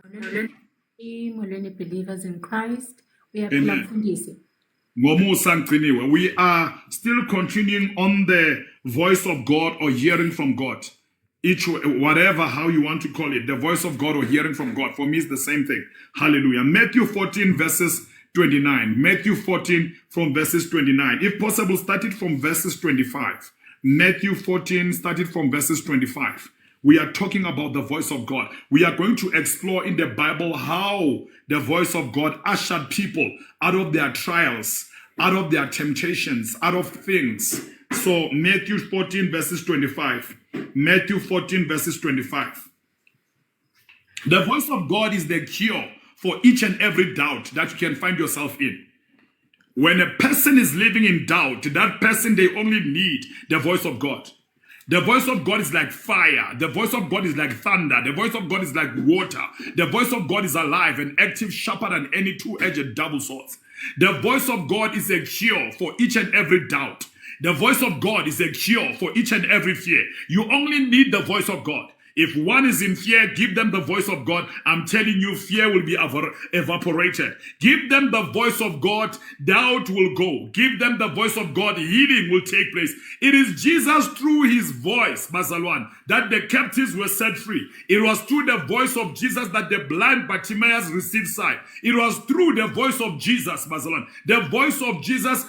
Molweni believers in Christ. Amen. We are still continuing on the voice of God or hearing from God. Whatever how you want to call it, the voice of God or hearing from God. For me, it's the same thing. Hallelujah. Matthew 14 verses 29. Matthew 14 from verses 29. If possible, start it from verses 25. Matthew 14 started from verses 25. We are talking about the voice of God. We are going to explore in the Bible how the voice of God ushered people out of their trials, out of their temptations, out of things. So Matthew 14 verses 25. Matthew 14 verses 25. The voice of God is the cure for each and every doubt that you can find yourself in. When a person is living in doubt, that person, they only need the voice of God. The voice of God is like fire. The voice of God is like thunder. The voice of God is like water. The voice of God is alive and active, sharper than any two-edged double sword. The voice of God is a cure for each and every doubt. The voice of God is a cure for each and every fear. You only need the voice of God. If one is in fear, give them the voice of God. I'm telling you, fear will be evaporated. Give them the voice of God, doubt will go. Give them the voice of God, healing will take place. It is Jesus through his voice, Mazalwan, that the captives were set free. It was through the voice of Jesus that the blind Bartimaeus received sight. It was through the voice of Jesus, Mazalwan. The voice of Jesus,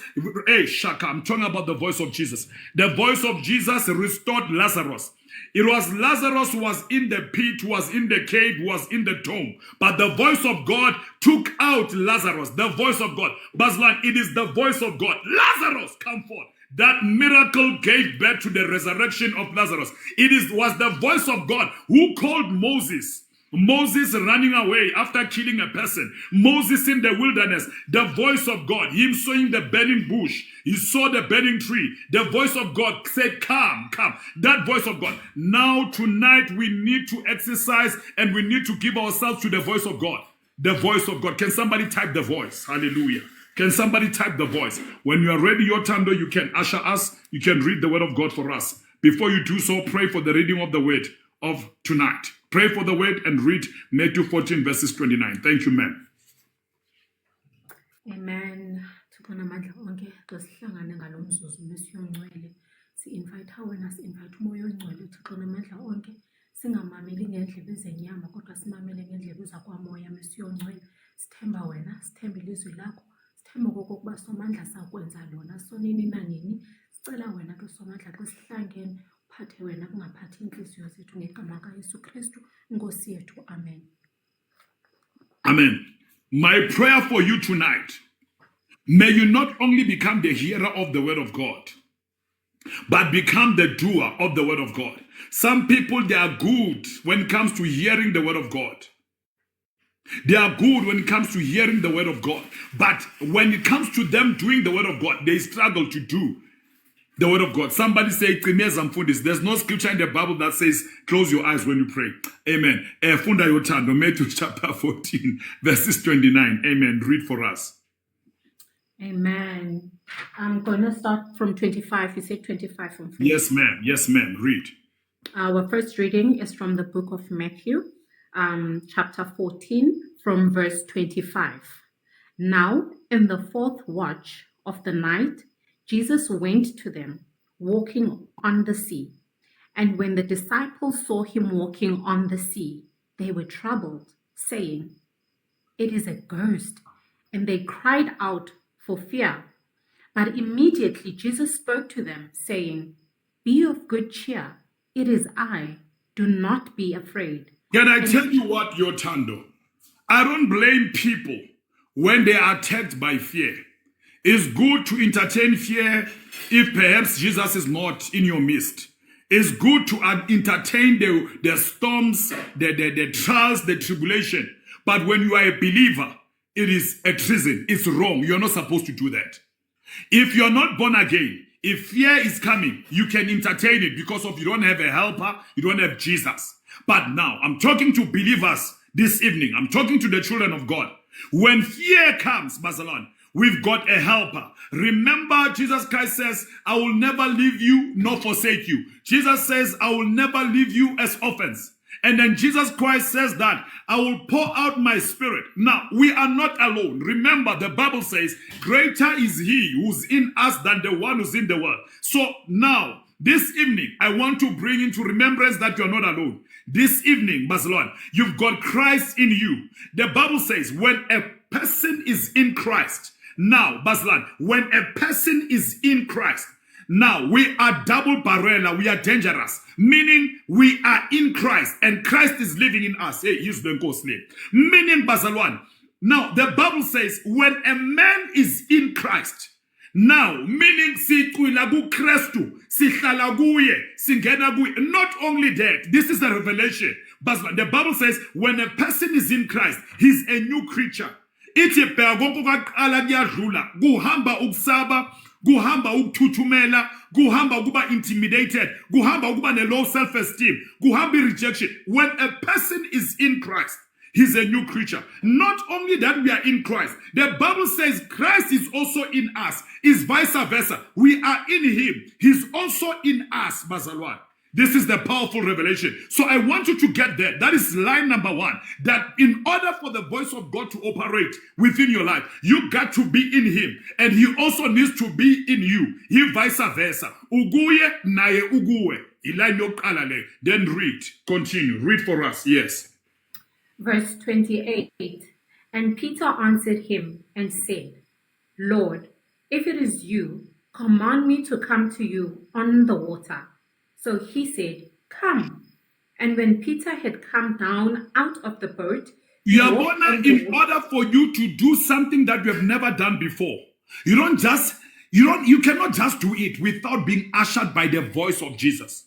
hey, Shaka, I'm talking about the voice of Jesus. The voice of Jesus restored Lazarus. It was Lazarus who was in the pit, was in the cave, was in the tomb. But the voice of God took out Lazarus. The voice of God. Baslan, it is the voice of God. Lazarus, come forth. That miracle gave birth to the resurrection of Lazarus. Was the voice of God who called Moses. Moses running away after killing a person. Moses in the wilderness. The voice of God. Him sawing the burning bush. He saw the burning tree. The voice of God said, come, come. That voice of God. Now, tonight, we need to exercise and we need to give ourselves to the voice of God. The voice of God. Can somebody type the voice? Hallelujah. Can somebody type the voice? When you are ready, your Tando, you can usher us. You can read the word of God for us. Before you do so, pray for the reading of the word of tonight. Pray for the word and read Matthew 14 verses 29. Thank you, ma'am. Amen. Thixo namandla onke xesihlangane ngalomzuzu mesiyongcwele si-invite wena si-invite umoya ongcwele Thixo namandla onke singamameli ngendlebe zenyama kodwa simamele ngendlebe zakwamoya mesiyongcwele sithemba wena sithemba ilizwi lakho sithemba okokuba somandla sakwenza lona sonini nanini sicela wena ke somandla xa sihlangene uphathe wena kungaphathi inhliziyo zethu ngegama kaYesu Kristu inkosi yethu. Amen. Amen. My prayer for you tonight, may you not only become the hearer of the word of God, but become the doer of the word of God. Some people, they are good when it comes to hearing the word of God. They are good when it comes to hearing the word of God. But when it comes to them doing the word of God, they struggle to do the word of God. Somebody say, there's no scripture in the Bible that says, close your eyes when you pray. Amen. Funda Yotando, Matthew chapter 14, verses 29. Amen. Read for us. Amen. I'm going to start from 25. You said 25 from 4. Yes, ma'am. Yes, ma'am. Read. Our first reading is from the book of Matthew, chapter 14, from verse 25. Now, in the fourth watch of the night, Jesus went to them, walking on the sea. And when the disciples saw him walking on the sea, they were troubled, saying, "It is a ghost." And they cried out for fear. But immediately Jesus spoke to them, saying, "Be of good cheer. It is I. Do not be afraid." Can I tell you what, Yotando? I don't blame people when they are attacked by fear. It's good to entertain fear if perhaps Jesus is not in your midst. It's good to entertain the storms, the trials, the tribulation. But when you are a believer, it is a treason. It's wrong. You're not supposed to do that. If you're not born again, if fear is coming, you can entertain it because of you don't have a helper, you don't have Jesus. But now, I'm talking to believers this evening. I'm talking to the children of God. When fear comes, Mazalan, we've got a helper. Remember, Jesus Christ says, I will never leave you nor forsake you. Jesus says, I will never leave you as orphans. And then Jesus Christ says that I will pour out my spirit. Now, we are not alone. Remember, the Bible says, greater is he who's in us than the one who's in the world. So now, this evening, I want to bring into remembrance that you're not alone. This evening, Barcelona, you've got Christ in you. The Bible says, when a person is in Christ, now, Barcelona, when a person is in Christ, now we are double barrel, we are dangerous, meaning we are in Christ and Christ is living in us. Hey, use the ghost name. Meaning, Barcelona, now the Bible says, when a man is in Christ, now, meaning sihlala kuKristu, sihlala kuye, singena kuye. Not only that, this is a revelation. But the Bible says, when a person is in Christ, he's a new creature. Ithi phela konke kwaqala kuyadlula, kuhamba ukusaba, kuhamba ukuthuthumela, kuhamba ukuba intimidated, kuhamba ukuba ne-low self-esteem, kuhamba rejection. When a person is in Christ, he's a new creature. Not only that we are in Christ, the Bible says Christ is also in us, is vice versa. We are in him. He's also in us, Bazalwan. This is the powerful revelation. So I want you to get there. That is line number one. That in order for the voice of God to operate within your life, you got to be in him. And he also needs to be in you. He vice versa. Uguye naye uguwe. Then read. Continue. Read for us. Yes. Verse 28. And Peter answered him and said, Lord, if it is you, command me to come to you on the water. So he said, Come. And when Peter had come down out of the boat, in order for you to do something that you have never done before, you cannot just do it without being ushered by the voice of Jesus.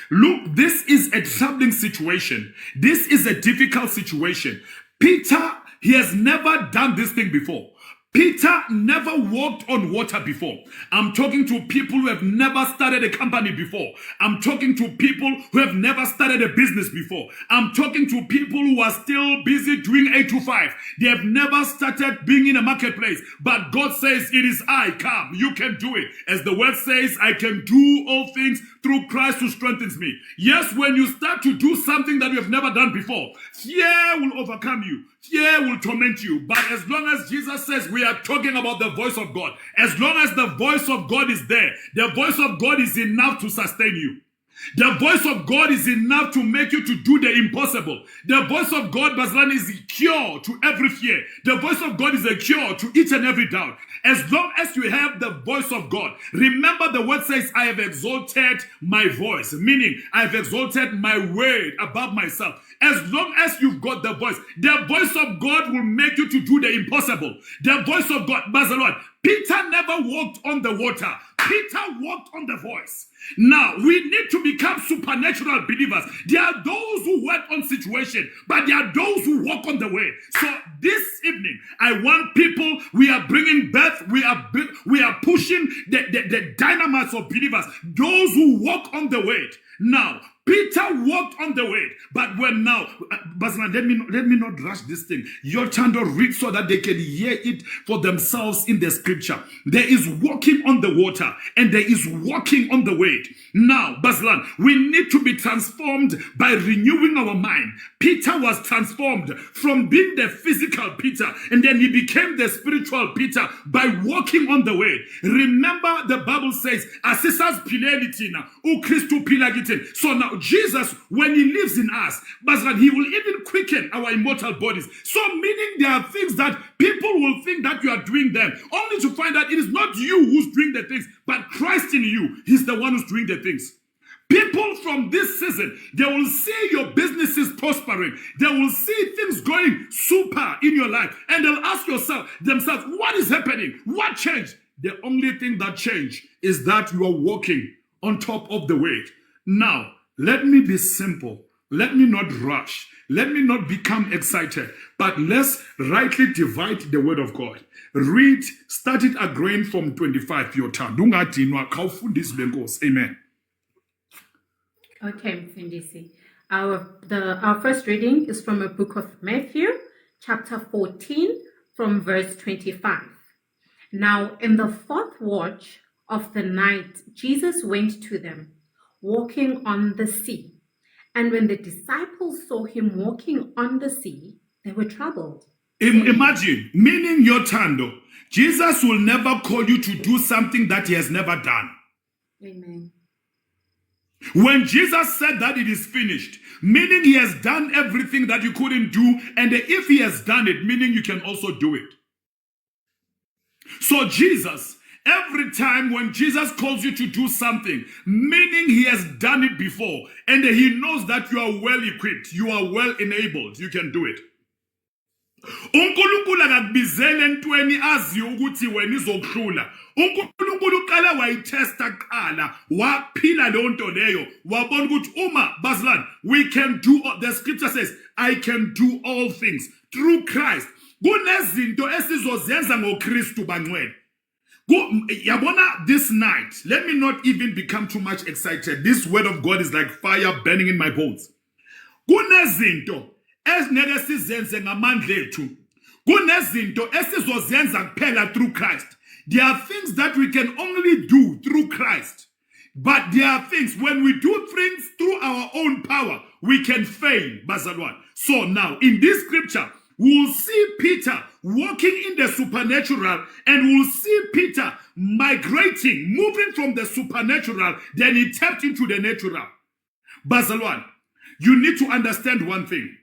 Look, this is a troubling situation. This is a difficult situation. Peter, he has never done this thing before. Peter never walked on water before. I'm talking to people who have never started a company before. I'm talking to people who have never started a business before. I'm talking to people who are still busy doing 8 to 5. They have never started being in a marketplace. But God says, it is I, come, you can do it. As the word says, I can do all things through Christ who strengthens me. Yes, when you start to do something that you have never done before, fear will overcome you. Fear will torment you. But as long as Jesus says we are talking about the voice of God, as long as the voice of God is there, the voice of God is enough to sustain you. The voice of God is enough to make you to do the impossible. The voice of God, Baslan, is a cure to every fear. The voice of God is a cure to each and every doubt. As long as you have the voice of God, remember the word says, I have exalted my voice, meaning I have exalted my word above myself. As long as you've got the voice of God will make you to do the impossible. The voice of God, Baslan, Peter never walked on the water. Peter walked on the voice. Now, we need to become supernatural believers. There are those who work on situation, but there are those who walk on the way. So this evening, I want people, we are bringing birth, we are pushing the dynamites of believers, those who walk on the way. Now, Peter walked on the way, but when now, Basman, let me not rush this thing. Your turn to read so that they can hear it for themselves in the scripture. There is walking on the water, and there is walking on the way. Now, Baslan, we need to be transformed by renewing our mind. Peter was transformed from being the physical Peter, and then he became the spiritual Peter by walking on the way. Remember, the Bible says, "Asisas pilelitina, u Christu pilagitin." So now, Jesus, when he lives in us, but he will even quicken our immortal bodies. So meaning there are things that people will think that you are doing them, only to find out it is not you who's doing the things, but Christ in you. He's the one who's doing the things. People from this season, they will see your businesses prospering. They will see things going super in your life. And they'll ask themselves, what is happening? What changed? The only thing that changed is that you are walking on top of the weight. Now, let me be simple. Let me not rush. Let me not become excited. But let's rightly divide the word of God. Read, start it again from 25, your turn. Amen. Okay, Mfundisi. Our first reading is from a book of Matthew, chapter 14, from verse 25. Now, in the fourth watch of the night, Jesus went to them, walking on the sea. And when the disciples saw him walking on the sea, they were troubled. Imagine, meaning your tando, Jesus will never call you to do something that he has never done. Amen. When Jesus said that it is finished, meaning he has done everything that you couldn't do, and if he has done it, meaning you can also do it. So Jesus, every time when Jesus calls you to do something, meaning he has done it before, and he knows that you are well equipped, you are well enabled, you can do it. uNkulunkulu akakubizele entweni aziyo ukuthi wena izokuhlula. uNkulunkulu uqala wayitesta kuqala waphila leyo nto leyo wabona ukuthi uma bazalwane we can do the scripture says I can do all things through Christ. Kunezinto esizozenza ngoKristu bangcwele. Yabona, this night, let me not even become too much excited. This word of God is like fire burning in my bones. Kunezinto esingeke sizenze ngamandla ethu. Kunezinto esizozenza kuphela through Christ. There are things that we can only do through Christ. But there are things, when we do things through our own power, we can fail, bazalwane. So now, in this scripture, we'll see Peter walking in the supernatural, and we'll see Peter migrating, moving from the supernatural, then he tapped into the natural. Bazalwane, you need to understand one thing.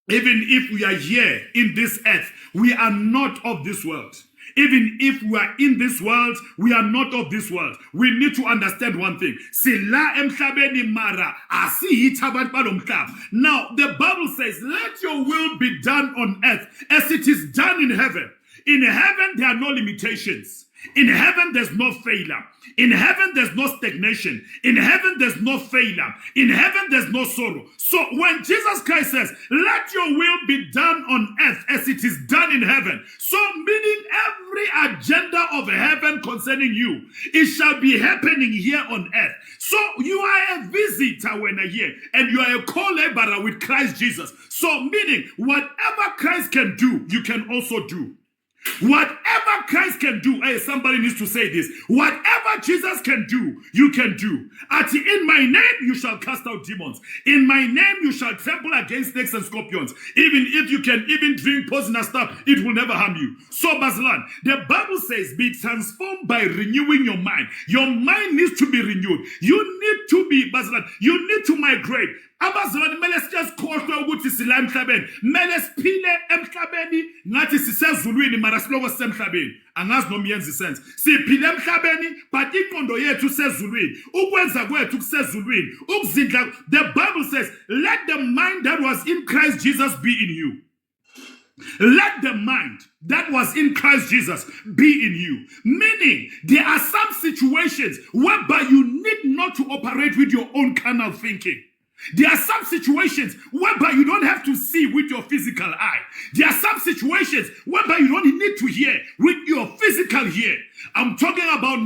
Even if we are here in this earth, we are not of this world. Even if we are in this world, we are not of this world. We need to understand one thing. Now, the Bible says, let your will be done on earth as it is done in heaven. In heaven, there are no limitations. In heaven, there's no failure. In heaven, there's no stagnation. In heaven, there's no failure. In heaven, there's no sorrow. So when Jesus Christ says, let your will be done on earth as it is done in heaven, so meaning every agenda of heaven concerning you, it shall be happening here on earth. So you are a visitor when you're here, and you are a co-laborer with Christ Jesus. So meaning, whatever Christ can do, you can also do. Whatever Christ can do, hey, somebody needs to say this. Whatever Jesus can do, you can do. In my name, you shall cast out demons. In my name, you shall trample against snakes and scorpions. Even if you can even drink poisonous stuff, it will never harm you. So, Bazalwane, the Bible says, be transformed by renewing your mind. Your mind needs to be renewed. You need to be, Bazalwane, you need to migrate. Abazalwane mele siyazikhohlwa ukuthi sila emhlabeni mele siphile emhlabeni ngathi sisezulwini mara siloko sisemhlabeni angazi noma yenza sense siphile emhlabeni but iqondo yethu sezulwini ukwenza kwethu kusezulwini ukuzindla. The Bible says, let the mind that was in Christ Jesus be in you. Let the mind that was in Christ Jesus be in you. Meaning, there are some situations whereby you need not to operate with your own carnal thinking. There are some situations whereby you don't have to see with your physical eye. There are some situations whereby you don't need to hear with your physical ear. I'm talking about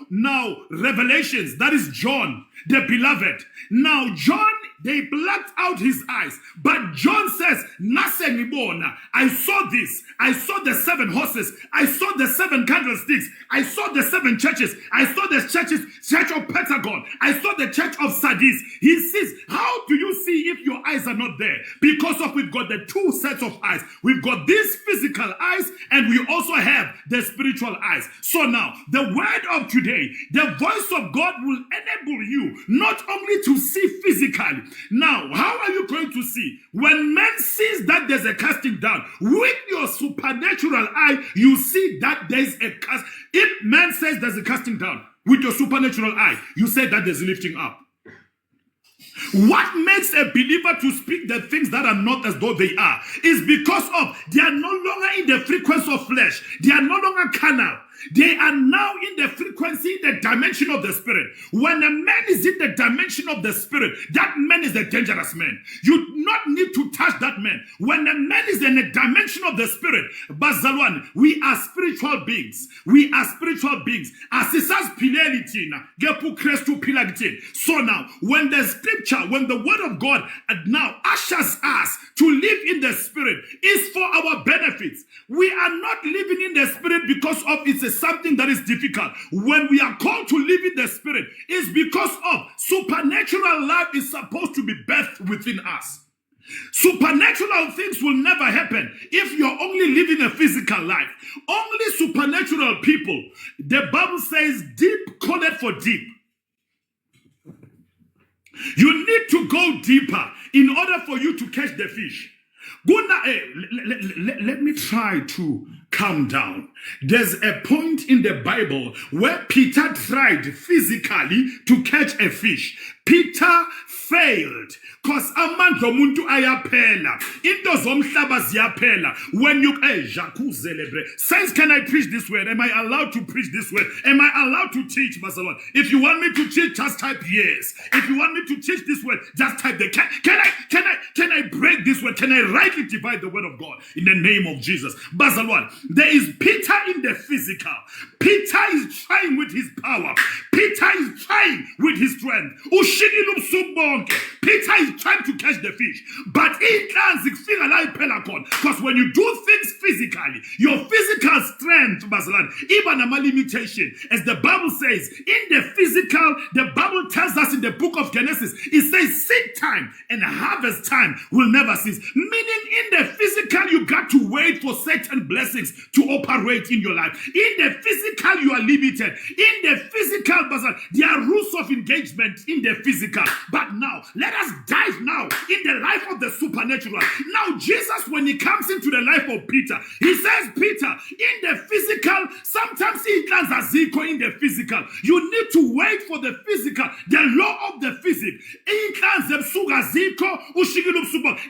now Revelations. That is John, the beloved. Now John, they blacked out his eyes. But John says, I saw this. I saw the 7 horses. I saw the 7 candlesticks. I saw the 7 churches. I saw the church of Pentagon. I saw the church of Sardis. He says, how do you see if your eyes are not there? Because we've got the 2 sets of eyes. We've got these physical eyes, and we also have the spiritual eyes. So now, the word of today, the voice of God will enable you not only to see physically. Now, how are you going to see? When man sees that there's a casting down, with your supernatural eye, you see that there's a cast. If man says there's a casting down, with your supernatural eye, you say that there's lifting up. What makes a believer to speak the things that are not as though they are is because of they are no longer in the frequency of flesh. They are no longer carnal. They are now in the frequency, the dimension of the spirit. When a man is in the dimension of the spirit, that man is a dangerous man. You do not need to touch that man. When a man is in the dimension of the spirit, Bazalwane, we are spiritual beings. We are spiritual beings. So now, when the scripture, when the word of God now ushers us to live in the spirit, is for our benefits. We are not living in the spirit because of its says something that is difficult. When we are called to live in the Spirit, it's because of supernatural life is supposed to be birthed within us. Supernatural things will never happen if you're only living a physical life. Only supernatural people, the Bible says, deep calleth for deep. You need to go deeper in order for you to catch the fish. Let me try to calm down. There's a point in the Bible where Peter tried physically to catch a fish. Peter failed because amandla omuntu ayaphela, into zomhlaba ziyaphela. When you saints, can I preach this word? Am I allowed to preach this word? Am I allowed to teach, Masalon? If you want me to teach, just type yes. If you want me to teach this word, just type the can I break this word? Can I rightly divide the word of God in the name of Jesus? Bazalwan, there is Peter in the physical. Peter is trying with his power. Peter is trying with his strength. Peter is trying to catch the fish. But because when you do things physically, your physical strength, even a limitation, as the Bible says, in the physical, the Bible tells us in the book of Genesis, it says seed time and harvest time will never cease. Meaning in the physical, you got to wait for certain blessings to operate in your life. In the physical, you are limited. In the physical, there are rules of engagement in the physical. But now, let us dive now in the life of the supernatural. Now, Jesus, when he comes into the life of Peter, he says, Peter, in the physical, sometimes he plans a ziko in the physical. You need to wait for the physical, the law of the physics.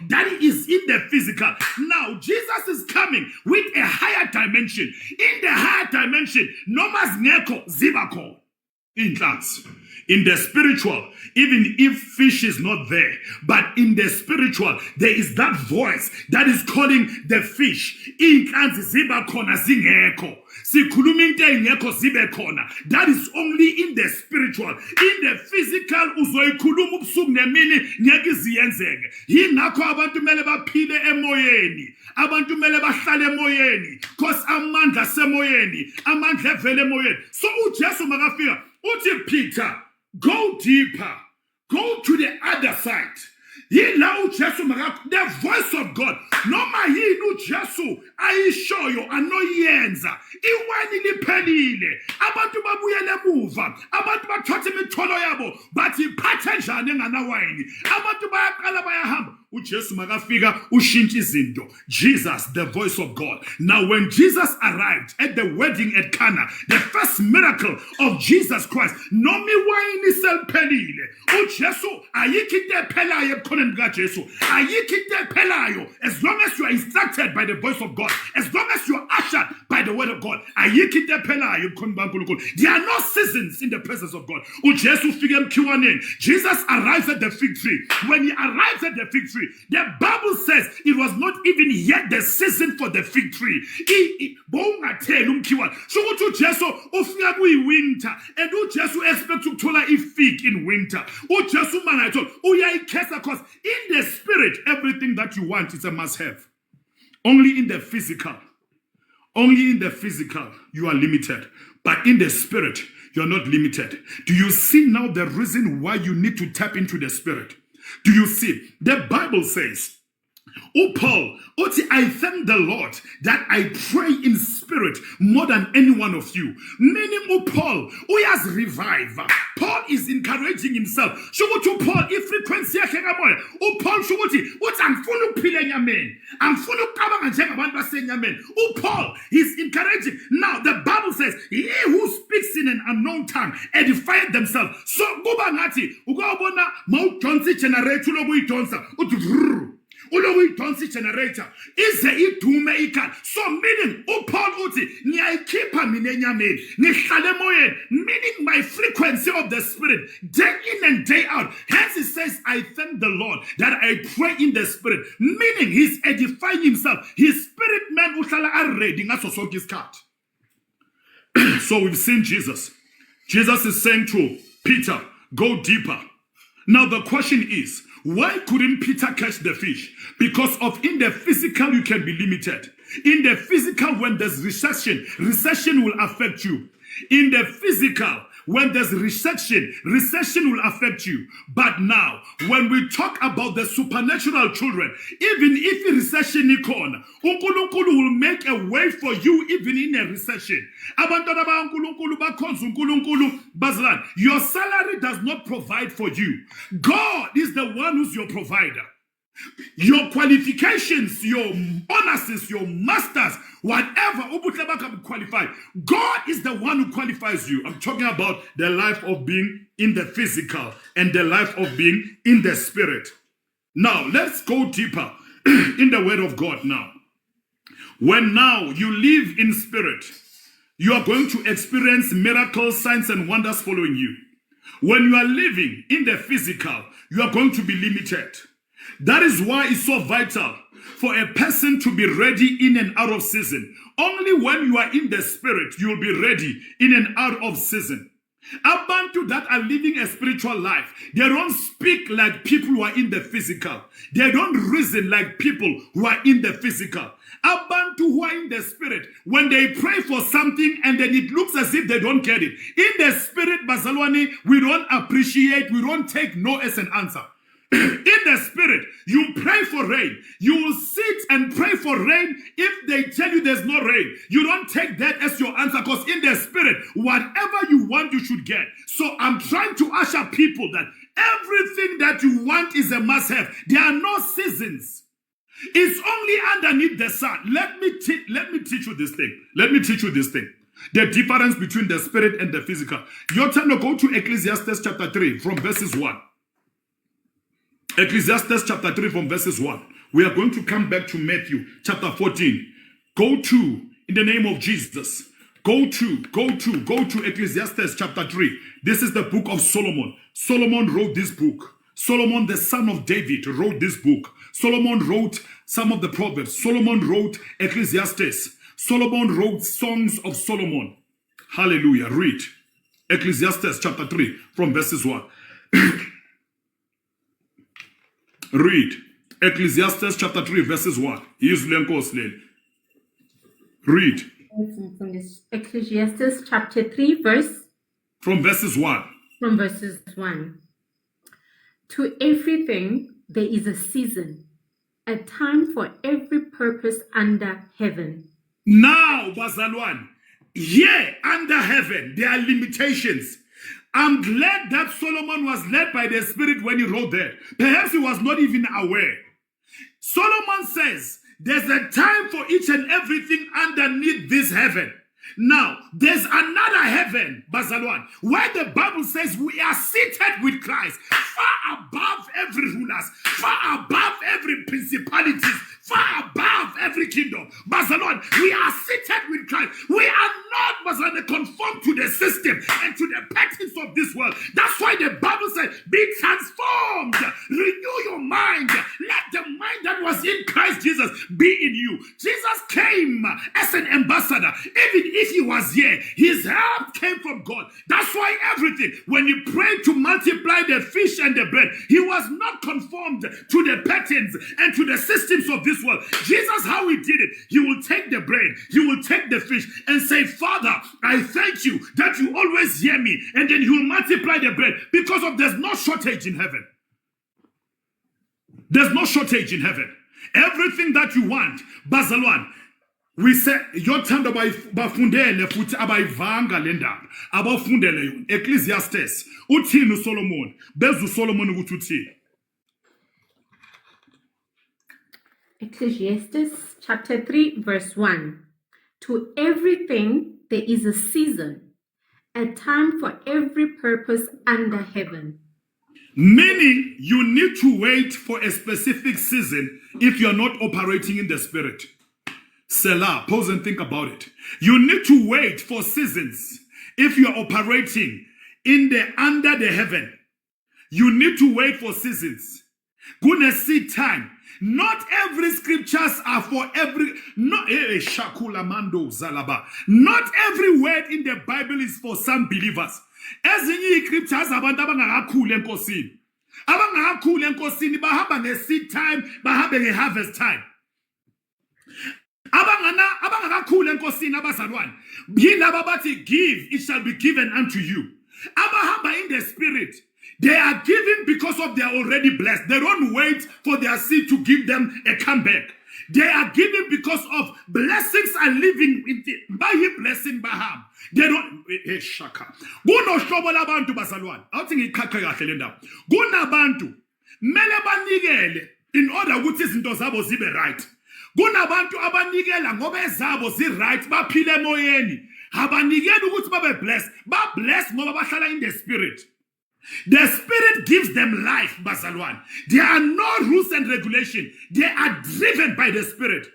That is in the physical. Now, Jesus is coming with a higher dimension. In the higher dimension, nomas neko zibako. In class. In the spiritual, even if fish is not there, but in the spiritual, there is that voice that is calling the fish. That is only in the spiritual. In the physical, because amandla semoyeni, amandla vele moyeni. So uJesu makafika uthi Peter, go deeper, go to the other side. The voice of God. Noma yini uJesu ayishoyo anoyenza. Iwani liphelile. Abantu babuyele emuva. Abantu bathatha imitholo yabo bathi iphathe njani enganawayini. Abantu bayaqala bayahamba. uJesu makafika ushintsha izinto. Jesus, the voice of God. Now when Jesus arrived at the wedding at Cana, the first miracle of Jesus Christ, nomi wayini selphelile. uJesu ayikho phelayo ebukhoneni bukaJesu. Ayikho phelayo as long as you are instructed by the voice of God, as long as you are ushered by the word of God. Ayikho phelayo ebukhoneni bukaNkulunkulu. There are no seasons in the presence of God. uJesu ufike emkhiwaneni. Jesus arrives at the fig tree. When he arrives at the fig tree, the Bible says it was not even yet the season for the fig tree. So uJesu ufika kuyi-winter, and uJesu expect ukuthola ifig in winter. uJesu mangayithi uyayikhesa because in the spirit everything that you want is a must-have. Only in the physical. Only in the physical you are limited. But in the spirit, you are not limited. Do you see now the reason why you need to tap into the spirit? Do you see? The Bible says, oh Paul, I thank the Lord that I pray in spirit more than any one of you. Meaning, Paul, who has revived. Paul is encouraging himself. Shukutu Paul, if frequency yake Paul shukuti, angifuna ukuphila enyameni. Angifuna ukukabanga njengabantu basenyameni. Paul, he's encouraging. Now the Bible says, he who speaks in an unknown tongue edified themselves. So kuba ngathi ukubona mawudonsa generator lokuyidonsa uthi generator is idume ikhala. So meaning Paul uthi ngiyayikhipha mina enyameni ngihlale emoyeni, meaning my frequency of the spirit day in and day out. Hence he says, I thank the Lord that I pray in the spirit, meaning he's edifying himself. His spirit man uhlala already ngaso sonke isikhathi. So we've seen Jesus. Jesus is saying to Peter, go deeper. Now the question is, Why couldn't Peter catch the fish? Because of in the physical you can be limited. In the physical, when there's recession will affect you. In the physical, when there's recession will affect you. But now, when we talk about the supernatural children, even if a recession is on, uNkulunkulu will make a way for you even in a recession. Your salary does not provide for you. God is the one who's your provider. Your qualifications, your honors, your masters, whatever qualified, God is the one who qualifies you. I'm talking about the life of being in the physical and the life of being in the spirit. Now, let's go deeper in the word of God now. When now you live in spirit, you are going to experience miracles, signs, and wonders following you. When you are living in the physical, you are going to be limited. That is why it's so vital for a person to be ready in and out of season. Only when you are in the spirit, you will be ready in and out of season. Abantu that are living a spiritual life, they don't speak like people who are in the physical. They don't reason like people who are in the physical. Abantu who are in the spirit, when they pray for something and then it looks as if they don't get it. In the spirit, Bazalwane, we don't appreciate, we don't take no as an answer. In the spirit, you pray for rain. You will sit and pray for rain. If they tell you there's no rain, you don't take that as your answer, because in the spirit, whatever you want, you should get. So I'm trying to usher people that everything that you want is a must-have. There are no seasons. It's only underneath the sun. Let me teach you this thing. Let me teach you this thing. The difference between the spirit and the physical. Your time to go to Ecclesiastes chapter 3 from verses 1. Ecclesiastes chapter 3 from verses 1. We are going to come back to Matthew chapter 14. Go to, in the name of Jesus, go to Ecclesiastes chapter 3. This is the book of Solomon. Solomon wrote this book. Solomon, the son of David, wrote this book. Solomon wrote some of the Proverbs. Solomon wrote Ecclesiastes. Solomon wrote Songs of Solomon. Hallelujah. Read Ecclesiastes chapter 3 from verses 1. Read Ecclesiastes chapter 3 verses 1. Read. Ecclesiastes chapter 3 verse. From verses 1. From verses 1. To everything there is a season, a time for every purpose under heaven. Now, Bazalwan, under heaven, there are limitations. I'm glad that Solomon was led by the Spirit when he wrote that. Perhaps he was not even aware. Solomon says, there's a time for each and everything underneath this heaven. Now, there's another heaven, Bazalwan, where the Bible says we are seated with Christ, far above every rulers, far above every principalities, far above every kingdom. Bazalwan, we are seated with Christ. We are not, Bazalwan, conformed to the system and to the patterns of this world. That's why the Bible says, be transformed, renew your mind. Let the mind that was in Christ Jesus be in you. Jesus came as an ambassador. Even if he was here, his help came from God. That's why everything, when he prayed to multiply the fish and the bread, he was not conformed to the patterns and to the systems of this world. Jesus, how he did it, he will take the bread, he will take the fish and say, Father, I thank you that you always hear me. And then he will multiply the bread, because of there's no shortage in heaven. There's no shortage in heaven. Everything that you want, Bazalwan, we say your time bafundele futhi abayivanga le ndaba abafundele yona. Ecclesiastes uthini uSolomon, bezu uSolomon ukuthi uthini. Ecclesiastes chapter 3 verse 1. To everything there is a season, a time for every purpose under heaven. Meaning you need to wait for a specific season if you're not operating in the spirit. Selah, pause and think about it. You need to wait for seasons if you are operating in the under the heaven. You need to wait for seasons. Gonna see time. Not every scriptures are for every not every word in the Bible is for some believers. Ezinye scriptures abantu abangakakhulu enkosini. Abangakakhuli enkosini bahamba nge-seed time, bahambe nge-harvest time. Abangakakhuli enkosini abazalwane, yilabo bathi give, it shall be given unto you. Abahamba in the spirit, they are giving because of they are already blessed. They don't wait for their seed to give them a comeback. They are giving because of blessings are living with it. By him blessing baham. They don't shaka. Kuno hlobo labantu bazalwane. Awuthi ngiqhaqhe kahle le ndaba. Kunabantu mele banikele in order ukuthi izinto zabo zibe right. Kunabantu abanikela ngoba ezabo zi right, baphile emoyeni. Abanikeli ukuthi babe blessed. Ba blessed ngoba bahlala in the spirit. The spirit gives them life, bazalwane. There are no rules and regulations. They are driven by the spirit.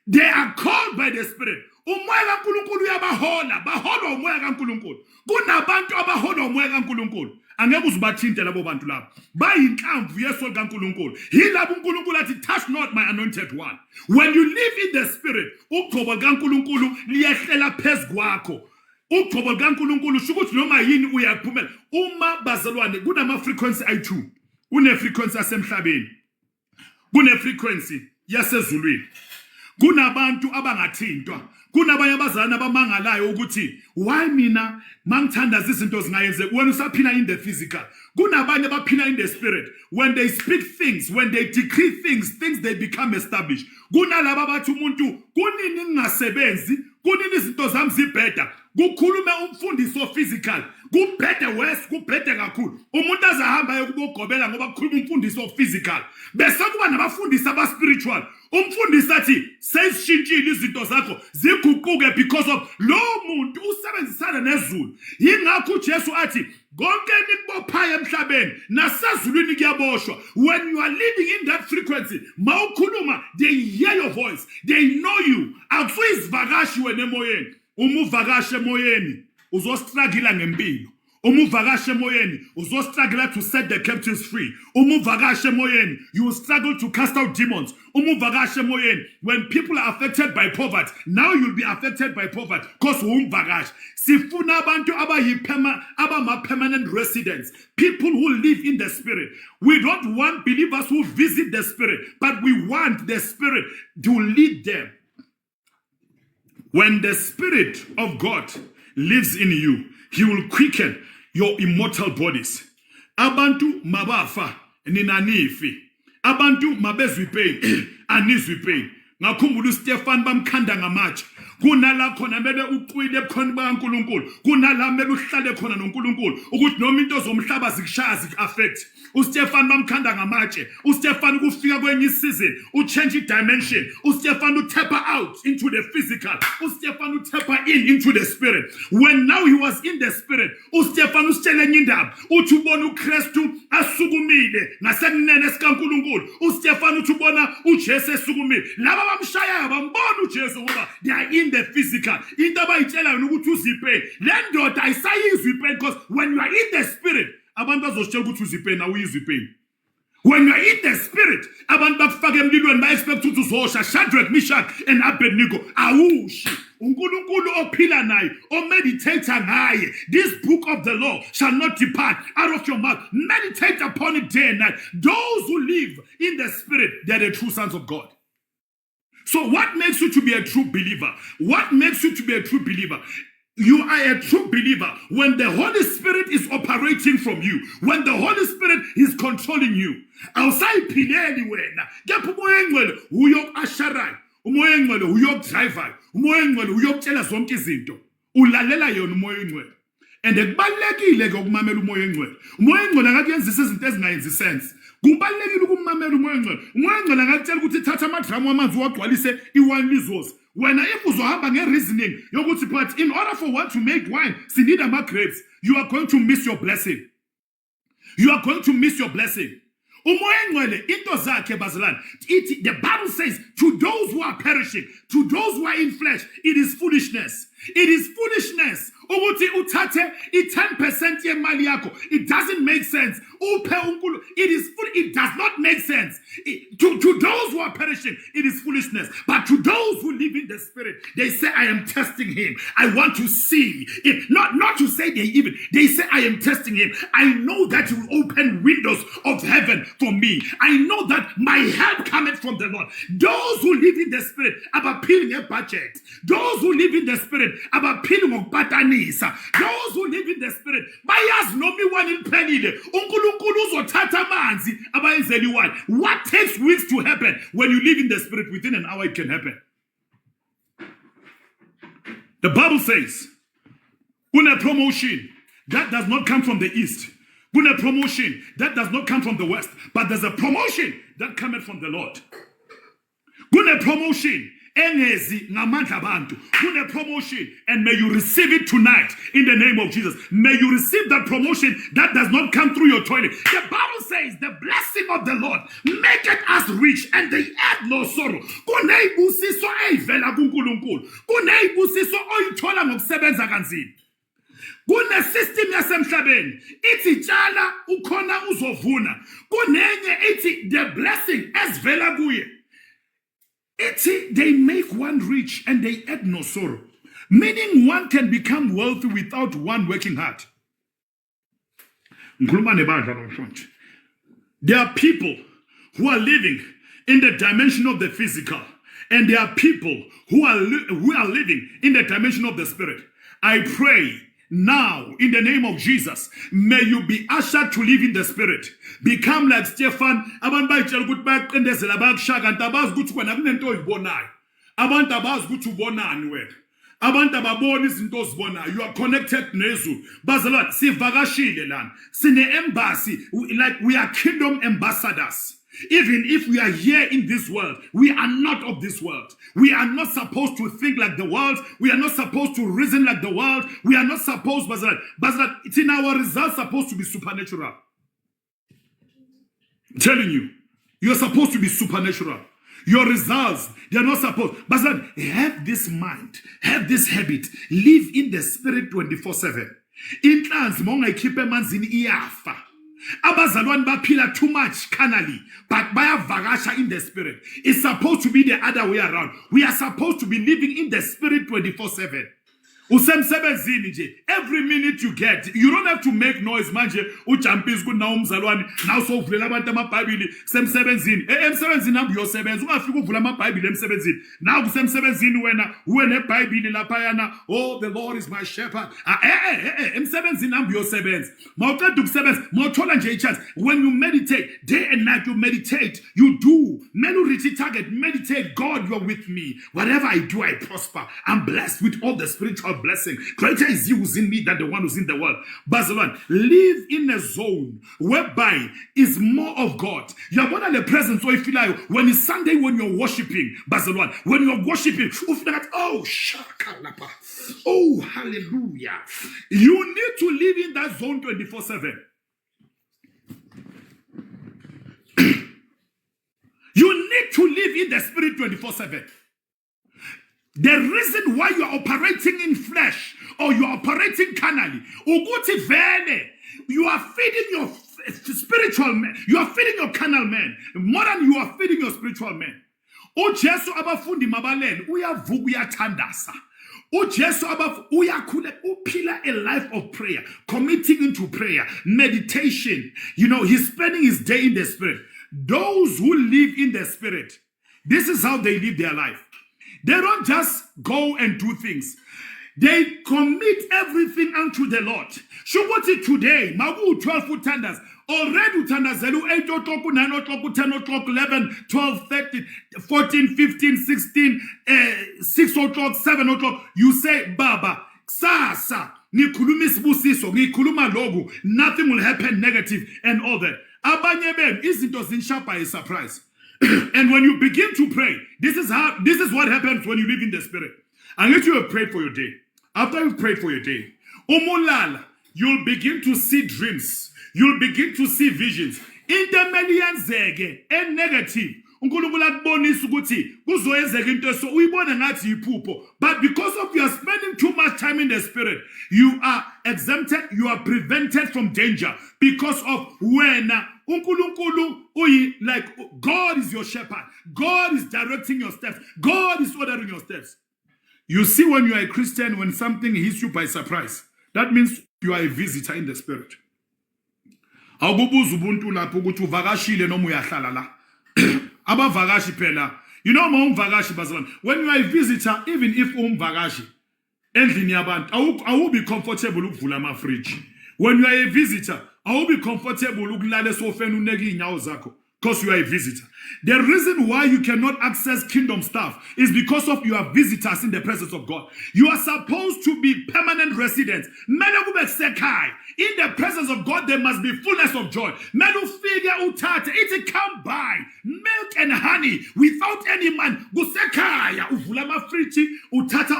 They are called by the spirit. Umoya kaNkulunkulu uyabahola, baholwa umoya kaNkulunkulu. Kunabantu abaholwa umoya kaNkulunkulu. Angeke uzibathinte labo bantu labo. Bayinhlamvu yeso kaNkulunkulu. Yilabo uNkulunkulu athi touch not my anointed one. When you live in the spirit, ugcobo kaNkulunkulu liyehlela phezu kwakho. Ugcobo kaNkulunkulu shukuthi noma yini uyaphumela. Uma bazalwane kunama frequency ayi2. Kune frequency yasemhlabeni. Kune frequency yasezulwini. Kunabantu abangathintwa. Kunabanye abazalwane abamangalayo ukuthi why mina mangithandaza izinto zingayenzeki when usaphila in the physical. Kunabanye abaphila in the spirit. When they speak things, when they decree things they become established. Kunalabo abathi umuntu kunini ngingasebenzi, kunini izinto zami zibheda. Kukhulume umfundiso physical. Kubhede west, kubhede kakhulu. Umuntu azahamba yokubogobela ngoba kukhuluma umfundiso physical. Bese kuba nabafundisi aba spiritual. Umfundisi athi sesishintshile izinto zakho ziguquke because of lo muntu usebenzisana nezulu. Yingakho uJesu athi konke nikubophayo emhlabeni nasezulwini kuyaboshwa. When you are living in that frequency, mawukhuluma, they hear your voice, they know you. Akuyizivakashi wena emoyeni. Umuvakashe emoyeni uzostruggle ngempilo. Umuvakashe emoyeni uzostruggle to set the captives free. Umuvakashe emoyeni you will struggle to cast out demons. Umuvakashe emoyeni when people are affected by poverty, now you'll be affected by poverty because umvakash. Sifuna abantu abama permanent residents, people who live in the spirit. We don't want believers who visit the spirit, but we want the spirit to lead them. When the Spirit of God lives in you, He will quicken your immortal bodies. Abantu mabafa ninanifi. Abantu mabezwi pain anizwi pain. Ngakhumbula uStefan bamkhanda ngamatshe. Kunala khona mele uqwile ebukhona bakaNkulunkulu. Kunala mele uhlale khona noNkulunkulu ukuthi noma into zomhlaba zikushaya zikaffect. uStefan bamkhanda ngamatshe. uStefan kufika kwenye isizini uchange dimension. uStefan utapper out into the physical. uStefan utapper into the spirit. When now he was in the spirit, uStefan usitshele enye indaba uthi ubona uKristu asukumile ngasekunene sikaNkulunkulu. uStefan uthi ubona uJesu esukumile. Laba bamshaya bambona uJesu ngoba they are in the physical. Into abayitshela yona ukuthi uziphe. Le ndoda ayisayizwi pain because when you are in the spirit, abantu bazositshela ukuthi uziphe na uyizwi pain. When you are in the spirit, abantu bakufaka emlilweni ba expect ukuthi uzosha. Shadrach, Meshach and Abednego awushi. uNkulunkulu ophila naye omeditate ngaye. This book of the law shall not depart out of your mouth. Meditate upon it day and night. Those who live in the spirit, they are the true sons of God. So what makes you to be a true believer? What makes you to be a true believer? You are a true believer when the Holy Spirit is operating from you, when the Holy Spirit is controlling you. Awusayiphileli wena. Kepha umoya engcwele uyokuasharayo, umoya engcwele uyokudrivayo, umoya engcwele uyokutshela zonke izinto. Ulalela yona umoya engcwele. And kubalekile ke ukumamela umoya engcwele. Umoya engcwele akakuyenzisa izinto ezingayenzi sense. Kubalekile ukumamela umoya engcwele. Umoya engcwele akakutshela ukuthi thatha amadramu amanzi uwagcwalise iwine lizos. When if uzohamba ngereasoning yokuthi but in order for one to make wine, sinida ama grapes, you are going to miss your blessing. You are going to miss your blessing. Umoya engcwele into zakhe bazalwane. The Bible says to those who are perishing, to those who are in flesh, it is foolishness. It is foolishness ukuthi uthathe i-10% yemali yakho, it doesn't make sense. It does not make sense. To those who are perishing, it is foolishness. But to those who live in the Spirit, they say, I am testing him. I want to see it. Not to say they say, I am testing him. I know that he will open windows of heaven for me. I know that my help cometh from the Lord. Those who live in the Spirit, abaphili ngebudget. Those who live in the Spirit, abaphili ngokuphatanisa. Those who live in the Spirit, bayazi noma iwani liphelile. uNkulunkulu uzothatha amanzi abayenzela iwani. What takes weeks to happen when you live in the Spirit, within an hour it can happen. The Bible says, a promotion that does not come from the east. A promotion that does not come from the west. But there's a promotion that cometh from the Lord. A promotion. Engezi ngamandla abantu. Kune promotion, and may you receive it tonight in the name of Jesus. May you receive that promotion that does not come through your toilet. The Bible says the blessing of the Lord maketh us rich, and they add no sorrow. Kuneyibusiso eyivela kuNkulunkulu. Kuneyibusiso oyithola ngokusebenza kanzima. Kune system yasemhlabeni ithi tshala ukhona uzovuna. Kunenye ithi the blessing esivela kuye. They make one rich and they add no sorrow. Meaning one can become wealthy without one working hard. There are people who are living in the dimension of the physical, and there are people who are living in the dimension of the spirit. I pray now, in the name of Jesus, may you be ushered to live in the Spirit. Become like Stephen. You are connected nezu. Bazalat, sivagashile lan. Sine embassy, like we are kingdom ambassadors. Even if we are here in this world, we are not of this world. We are not supposed to think like the world. We are not supposed to reason like the world. We are not supposed, but it's in our results supposed to be supernatural. I'm telling you, you're supposed to be supernatural. Your results, they're not supposed. But have this mind, have this habit, live in the Spirit 24/7. In trans, monga keep a man's in iafa. Abazalwan bapila too much carnally, but bayavakasha in the Spirit. It's supposed to be the other way around. We are supposed to be living in the Spirit 24/7. Every minute you get, you don't have to make noise manje ujampis ku na umzalwane na usovulela abantu amabhayibheli semsebenzini emsebenzini nambu yosebenza ungafika uvula amabhayibheli emsebenzini na kusemsebenzini wena nebhayibheli lapha yana, oh the Lord is my shepherd emsebenzini nambu yosebenza mawuqeda ukusebenza mawuthola nje ichance. When you meditate day and night, you meditate, you do menu reach target, meditate. God, you are with me. Whatever I do, I prosper. I'm blessed with all the spiritual blessing. Greater is he who's in me than the one who's in the world. Bazalan, live in a zone whereby is more of God. You're one of the presence. So if you like, when it's Sunday, when you're worshiping, Bazalan, when you're worshiping, oh shakalapa, oh hallelujah. You need to live in that zone 24/7. You need to live in the Spirit 24/7. The reason why you are operating in flesh or you are operating carnally, you are feeding your spiritual man, you are feeding your carnal man more than you are feeding your spiritual man. Ujesu abafundi mabaleni uyavuka uyathandasa. Ujesu uyakhule uphila a life of prayer, committing into prayer, meditation. You know, he's spending his day in the Spirit. Those who live in the Spirit, this is how they live their life. They don't just go and do things. They commit everything unto the Lord. Shukoti today, magu 12 utanders. Already utandazelu 8 o'clock, 9 o'clock, 10 o'clock, 11, 12, 13, 14, 15, 16, 6 o'clock, 7 o'clock. You say, Baba, sasa, nikulumi sibusiso, nikuluma logo, nothing will happen negative and all that. Abanyebe, izinto zinsha by a surprise. And when you begin to pray, this is what happens when you live in the Spirit. Unless you have prayed for your day. After you've prayed for your day, umulala, you'll begin to see dreams. You'll begin to see visions. Intermediate zege and negative. uNkulunkulu akubonisa ukuthi kuzoyenzeka into so uyibona ngathi iphupho, but because of you are spending too much time in the spirit, you are exempted, you are prevented from danger because of when uNkulunkulu like God is your shepherd, God is directing your steps, God is ordering your steps. You see, when you are a Christian, when something hits you by surprise, that means you are a visitor in the spirit. Awububuza ubuntu lapho ukuthi uvakashile noma uyahlala la. Abavakashi phela, you know umvakashi bazalwane, when you are a visitor, even if umvakashi endlini yabantu awubi comfortable ukuvula ama fridge. When you are a visitor, awubi comfortable ukulala esofeni uneke inyawo zakho because you are a visitor. The reason why you cannot access kingdom stuff is because of you are visitors in the presence of God. You are supposed to be permanent residents. In the presence of God, there must be fullness of joy. It come by milk and honey without any man. Utata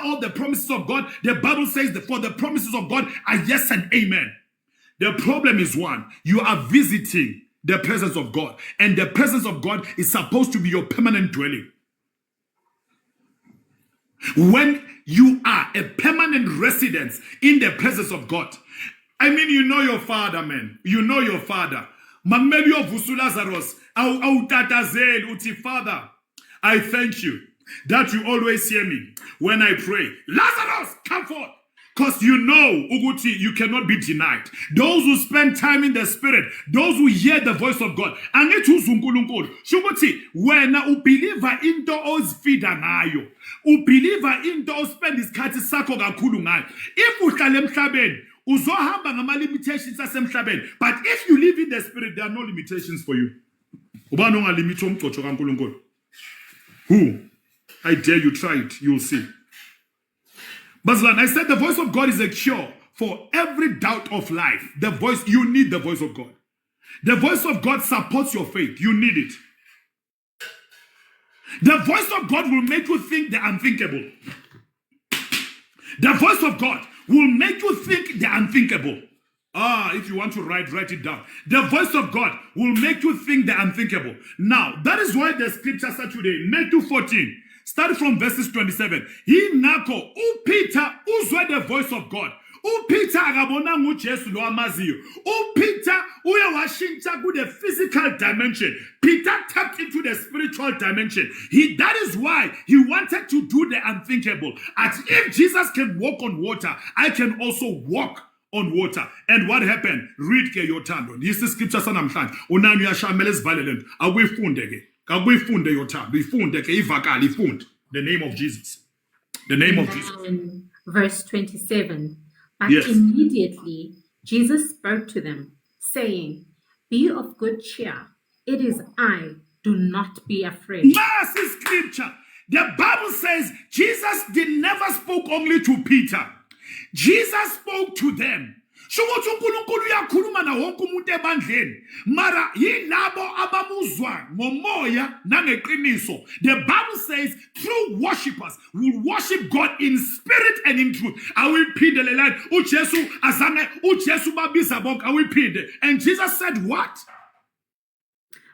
all the promises of God. The Bible says that for the promises of God are yes and amen. The problem is one, you are visiting the presence of God, and the presence of God is supposed to be your permanent dwelling. When you are a permanent residence in the presence of God, I mean, you know your father, man. You know your father. Father, I thank you that you always hear me when I pray. Lazarus, come forth. Because you know, Uguti, you cannot be denied. Those who spend time in the spirit, those who hear the voice of God, and it was Shuguti, when a believer in those feed anayo, u believer in those spend his kati sako gakulungai. If ukalem shaben, uzohamba ngama limitations asem shaben. But if you live in the spirit, there are no limitations for you. Ubanonga limitom tochokan kulungol. Who? I dare you try it, you'll see. Bazlan, I said the voice of God is a cure for every doubt of life. The voice, you need the voice of God. The voice of God supports your faith. You need it. The voice of God will make you think the unthinkable. The voice of God will make you think the unthinkable. If you want to write it down. The voice of God will make you think the unthinkable. Now, that is why the scripture said today, Matthew 14, start from verses 27. He nako, Peter, uzwe the voice of God. Peter agabona ngu Jesu lo amaziyo. Peter uya washintsha ku the physical dimension. Peter tapped into the spiritual dimension. That is why he wanted to do the unthinkable. As if Jesus can walk on water, I can also walk on water. And what happened? Read ke yotando. This is scripture sanamhlanje. Unanu yashamele sivalelento. Akuyifunde ke. Kakuyifunde yotando. Ifunde ke ivakala ifunde. The name of Jesus. The name of Jesus. Verse 27. But Yes. immediately Jesus spoke to them, saying, Be of good cheer. It is I. Do not be afraid. Massive scripture. The Bible says Jesus never spoke only to Peter. Jesus spoke to them. Shukuthi uNkulunkulu uyakhuluma na wonke umuntu ebandleni, mara yilabo abamuzwa ngomoya nangeqiniso. The Bible says true worshippers will worship God in spirit and in truth. Awiphinde lelani uJesu azange uJesu babiza bonke awiphinde. And Jesus said what?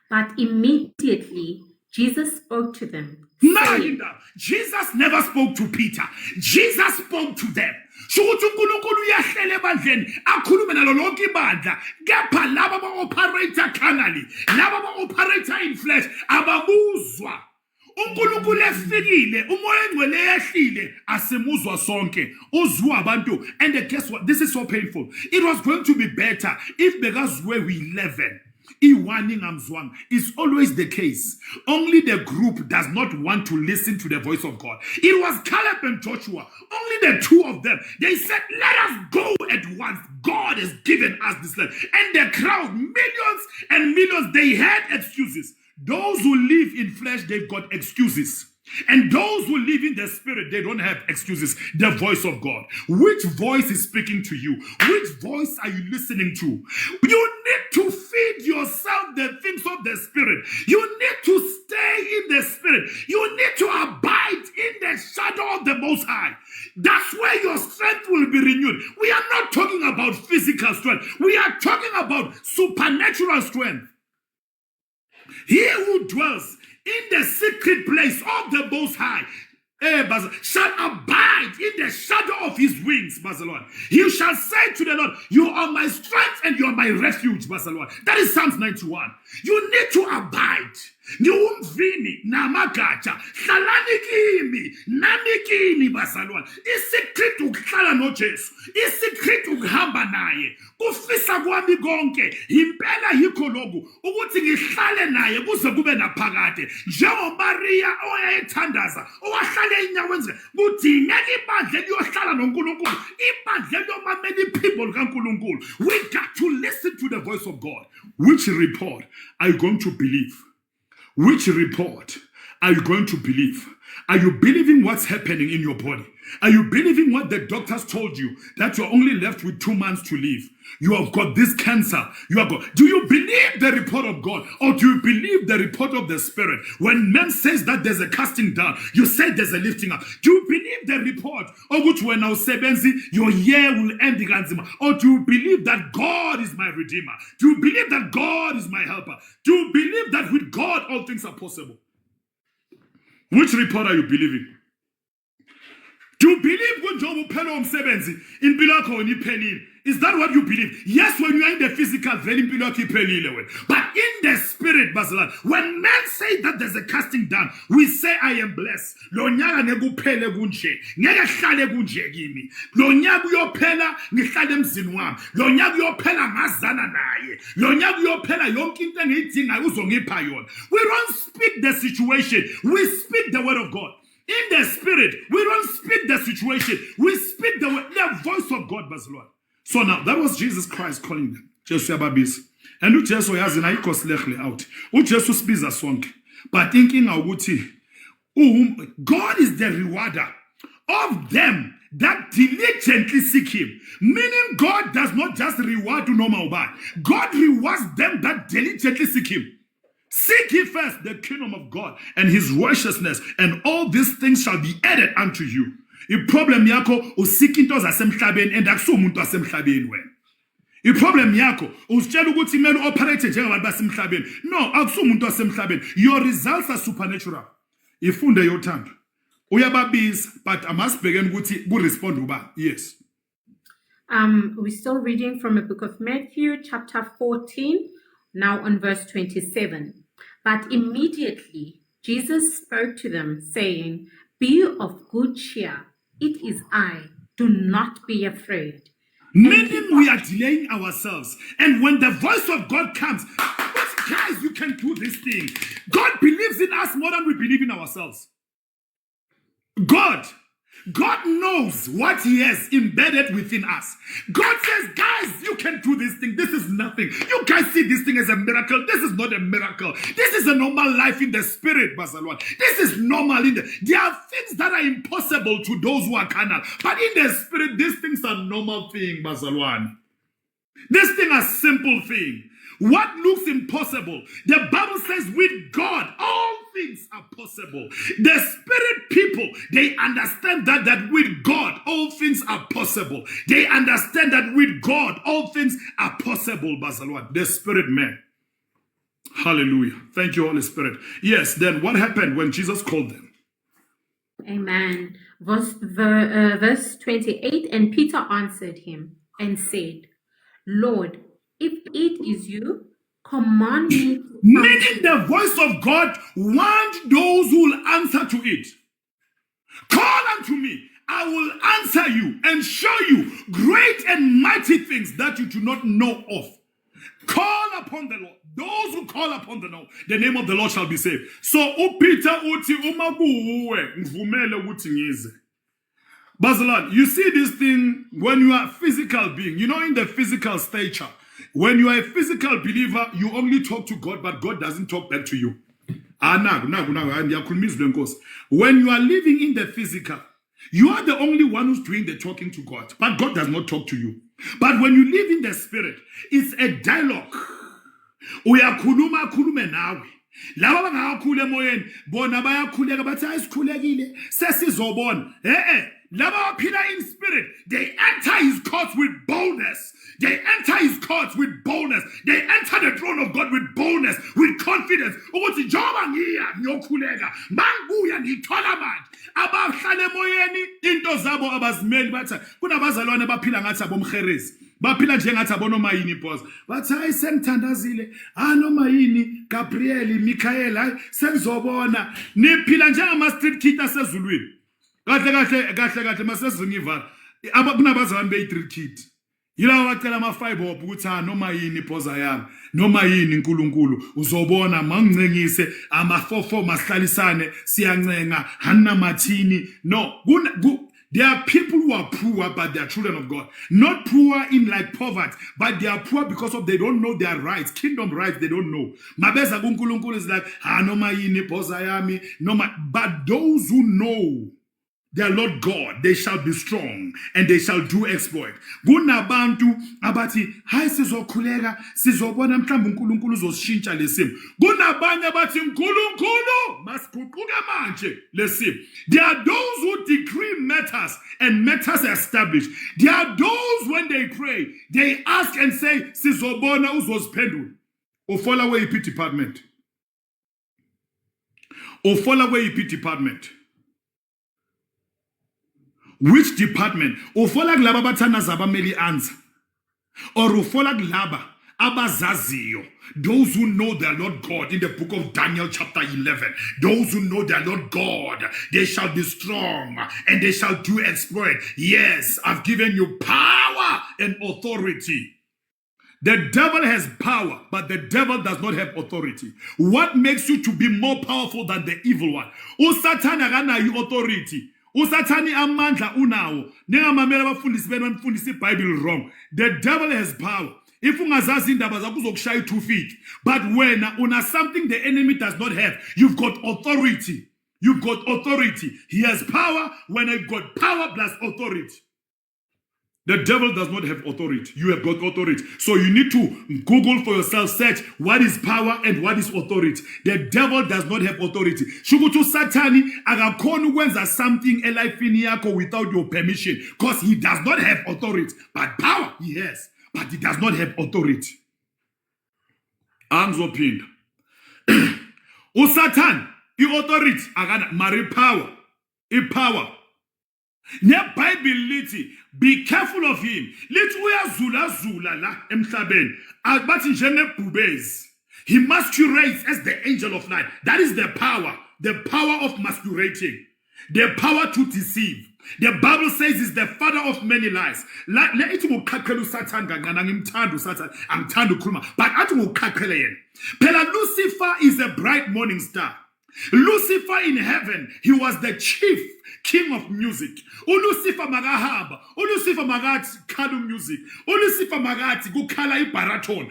But immediately Jesus spoke to them, saying, Jesus never spoke to Peter. Jesus spoke to them. Shukuthi uNkulunkulu uyahlele ebandleni akhulume nalo lonke ibandla, kepha laba aba-operator carnally, laba aba-operator in flesh ababuzwa. uNkulunkulu efikile, umoya engcwele eyahlile, asimuzwa sonke, uzwa abantu. And guess what? This is so painful. It was going to be better if bekazwe we-11. Is always the case. Only the group does not want to listen to the voice of God. It was Caleb and Joshua, only the two of them. They said, let us go at once. God has given us this land. And the crowd, millions and millions, they had excuses. Those who live in flesh, they've got excuses. And those who live in the spirit, they don't have excuses. The voice of God. Which voice is speaking to you? Which voice are you listening to? You need to feed yourself the things of the spirit. You need to stay in the spirit. You need to abide in the shadow of the Most High. That's where your strength will be renewed. We are not talking about physical strength. We are talking about supernatural strength. He who dwells in the secret place of the Most High shall abide in the shadow of his wings, Lord. He shall say to the Lord, you are my strength and you are my refuge, Lord. That is Psalms 91. You need to abide. Niumvini namagatsha hlalani kimi nami kini bazalwane. Isikrithi ukuhlala noJesu, isikrithi ukuhamba naye. Kufisa kwami konke impela yikho lokhu ukuthi ngihlale naye kuze kube naphakade. NjengoMaria oyayethandaza owahlala enyaweni zakhe, kudingeka ibandla liyohlala noNkulunkulu, ibandla liyomamela iphimbo likaNkulunkulu. We got to listen to the voice of God. Which report are you going to believe? Which report are you going to believe? Are you believing what's happening in your body? Are you believing what the doctors told you, that you're only left with 2 months to live? You have got this cancer. Do you believe the report of God, or do you believe the report of the Spirit? When man says that there's a casting down, you say there's a lifting up. Do you believe the report, or which when I sebenzi your year will end, or do you believe that God is my redeemer? Do you believe that God is my helper? Do you believe that with God all things are possible? Which report are you believing? Do you believe when Job Pelo Sebenzi in Bilako and Penil? Is that what you believe? Yes, when you are in the physical, very but in the spirit, Basalan, when men say that there's a casting down, we say, I am blessed. Lonyaga negu pele gunche, nega shale gunche gimi. Lonyagu yo pela, nishadem zinwam. Lonyagu yo pela mazana naye. Lonyagu yo pela yonkinte ngitinga uzongi payon. We don't speak the situation, we speak the word of God. In the spirit, we don't speak the situation, we speak the voice of God, Basalan. So now, that was Jesus Christ calling them. Jesus yababis. And uJesu yazi na iko slekhle out. uJesu sibiza sonke. But thinking ukuthi God is the rewarder of them that diligently seek him. Meaning God does not just reward to normal bad. God rewards them that diligently seek him. Seek ye first the kingdom of God and his righteousness, and all these things shall be added unto you. Problem yakho usika into zasemhlabeni and akuso umuntu wasemhlabeni wena. Problem yakho usitshela ukuthi kumele operate njengabantu basemhlabeni. No, akuso umuntu wasemhlabeni. Your results are supernatural. Ifunde yothando. Uyababiza, but amasibhekeni ukuthi ku-respond uba. Yes. We're still reading from the book of Matthew, chapter 14, now on verse 27. But immediately Jesus spoke to them, saying, be of good cheer. It is I. Do not be afraid. Meaning we are delaying ourselves. And when the voice of God comes, guys, you can do this thing. God believes in us more than we believe in ourselves. God knows what he has embedded within us. God says, guys, you can do this thing. This is nothing. You guys see this thing as a miracle. This is not a miracle. This is a normal life in the spirit, Basalwan. This is normal. There are things that are impossible to those who are carnal. But in the spirit, these things are normal thing, Basalwan. This thing is a simple thing. What looks impossible, the Bible says with God, all things are possible. The spirit people, they understand that with God, all things are possible. They understand that with God, all things are possible, Basalwan. The spirit man. Hallelujah. Thank you, Holy Spirit. Yes, then what happened when Jesus called them? Amen. Verse 28, and Peter answered him and said, Lord, if it is you, command me. Meaning the voice of God wants those who will answer to it. Call unto me, I will answer you and show you great and mighty things that you do not know of. Call upon the Lord. Those who call upon the name of the Lord shall be saved. So, Peter uti umabuwe mvumele uti ngize. Basalan, you see this thing when you are a physical being, in the physical stature. When you are a physical believer, you only talk to God, but God doesn't talk back to you. When you are living in the physical, you are the only one who's doing the talking to God, but God does not talk to you. But when you live in the spirit, it's a dialogue. Uyakhuluma khulume nawe. Laba bangakakhulu emoyeni bona bayakhuleka bathi ayisikhulekile sesizobona. Laba baphila in spirit, they enter his courts with boldness. They enter his courts with boldness. They enter the throne of God with boldness, with confidence. Ukuthi njengoba ngiya ngiyokhuleka, mangibuya ngithola manje. Abahlala emoyeni into zabo abazimeli bathi kunabazalwane baphila ngathi abomherezi. Baphila njengathi abonomayini boss. Bathi hayi sengithandazile. Nomayini, Gabriel, Michael, hayi sengizobona. Niphila njengama street kid asezulwini. Kahle masezungivala. Kunabazalwane be-street kid. Yila wacela ama-5 hop ukuthi noma yini phoza yami, noma yini uNkulunkulu uzobona mangicengise ama-4 masihlalisane siyancenga hanna mathini. No, there are people who are poor but they are children of God. Not poor in like poverty, but they are poor because of they don't know their rights, kingdom rights they don't know. Mabeza kuNkulunkulu is like noma yini phoza yami, noma, but those who know their Lord God, they shall be strong and they shall do exploit. Kunabantu abathi hayi sizokhuleka sizobona mhlawumbe uNkulunkulu uzoshintsha lesimo. Kunabanye abathi uNkulunkulu masiguquke manje lesimo. There are those who decree matters and matters are established. There are those when they pray, they ask and say sizobona uzosiphendula. Ufola kwe-EP department. Ufola kwe-EP department. Which department? Ufola kulaba abathandaza abameli answer. Or ufola kulaba abazaziyo. Those who know their Lord God in the book of Daniel chapter 11. Those who know their Lord God, they shall be strong and they shall do exploit. Yes, I've given you power and authority. The devil has power, but the devil does not have authority. What makes you to be more powerful than the evil one? Usatan akanayo authority. Usathani amandla unawo. Ningamamela abafundisi benu banifundisa iBhayibheli wrong. The devil has power. If ungazazi indaba zakho uzokushaya 2 feet. But when una something the enemy does not have, you've got authority. You've got authority. He has power when you've got power plus authority. The devil does not have authority. You have got authority. So you need to Google for yourself, search what is power and what is authority. The devil does not have authority. Shukutu Satani akakhona ukwenza something elifini yakho without your permission because he does not have authority. But power he has, but he does not have authority. Angizophinda. Usatan, i-authority akana mari power. I-power. NeBhayibheli lithi be careful of him. Lithi uyazula la emhlabeni. Bathi njengebhubezi. He masquerades as the angel of light. That is the power of masquerading, the power to deceive. The Bible says is the father of many lies. Lethi ngokuqhaqhela uSatan kancane ngimthanda uSatan, angithanda ukukhuluma, but athi ngokuqhaqhela yena. Phela Lucifer is a bright morning star. Lucifer in heaven, he was the chief king of music. ULucifer makahamba, uLucifer makathi khala music, uLucifer makathi kukhala ibaraton.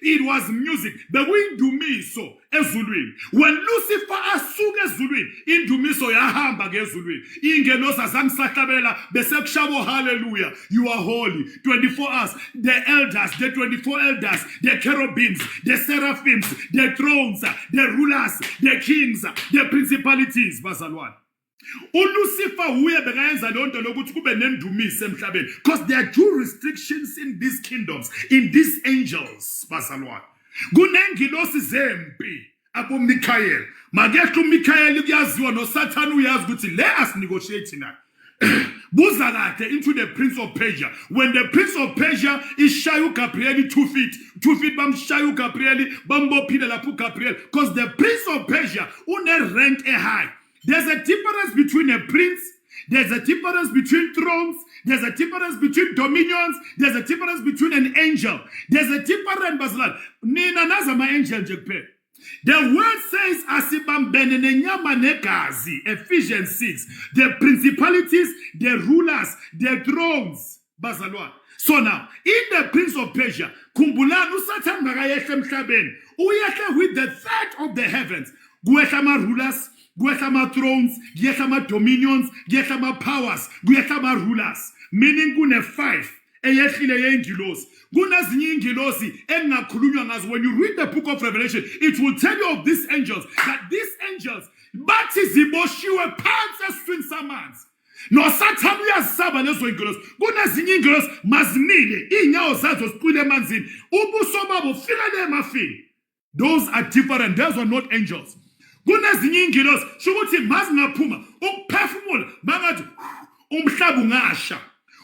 It was music. Bekuyindumiso ezulwini. When Lucifer asuka ezulwini, indumiso yahamba ngezulwini. Ingelosi azangisahlabela bese kushabo hallelujah. You are holy. 24 hours. The elders, the 24 elders, the cherubims, the seraphims, the thrones, the rulers, the kings, the principalities. Bazalwane. ULucifer uye bekayenza lonto lokuthi kube nendumiso emhlabeni because there are due restrictions in these kingdoms, in these angels. Bazalwane. Kunengilosi zempi abo Michael. Makehla uMichael kuyaziwa noSathane uyazi ukuthi le asinegotiate na. Buza kade into the prince of Persia. When the prince of Persia is shayu Gabriel 2 feet bam shayu Gabriel bambophile lapho Gabriel because the prince of Persia une rank high. There's a difference between a prince, there's a difference between thrones, there's a difference between dominions, there's a difference between an angel. There's a difference, Baslan. Nina nazama angel jekpe. The word says, asibambene nenyama negazi, Ephesians 6. The principalities, the rulers, the thrones, Bazalwan. So now, in the prince of Persia, kumbulanu uSathane makayehla emhlabeni. Uyehla with the third of the heavens. Kuyehla ama rulers, kuyehla ama thrones, kuyehla ama dominions, kuyehla ama powers, kuyehla ama rulers. Meaning kune 5. eyehlile yengilosi. Kunezinye ingilosi engakhulunywa ngazo. When you read the book of Revelation, it will tell you of these angels, that these angels bathi ziboshiwe phansi eswini samanzi. No Satan uyazisaba lezo ingilosi. Kunezinye ingilosi mazimile inyawo zazo ziqwile emanzini. Ubuso babo fika emafini. Those are different. Those are not angels. Kunezinye ingilosi shukuthi mazingaphuma ukuphefumula bangathi umhlaba ungasha.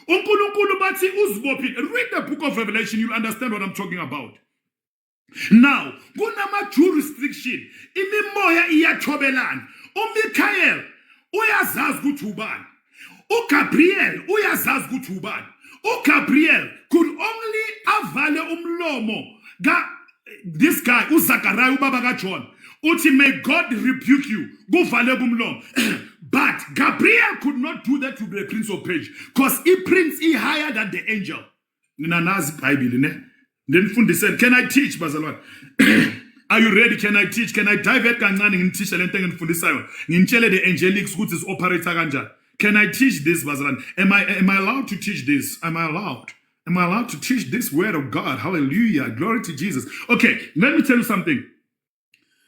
uNkulunkulu bathi uzibophi. Read the book of Revelation, you'll understand what I'm talking about. Now, kunama jurisdiction. Imimoya iyathobelana. uMikael uyazazi ukuthi ubani. uGabriel uyazazi ukuthi ubani. uGabriel could only avale umlomo this guy uZachariah ubaba kaJohn uthi may God rebuke you kuvale kumlomo. But Gabriel could not do that to the prince of Persia because he prince is higher than the angel. Ninazi Bible ne. Then can I teach bazalwane? Are you ready? Can I teach? Can I divert kancane ngithisha lento engifundisayo? Ngintshele the angelics ukuthi is operator kanjani. Can I teach this bazalwane? Am I allowed to teach this? Am I allowed? Am I allowed to teach this word of God? Hallelujah. Glory to Jesus. Okay, let me tell you something.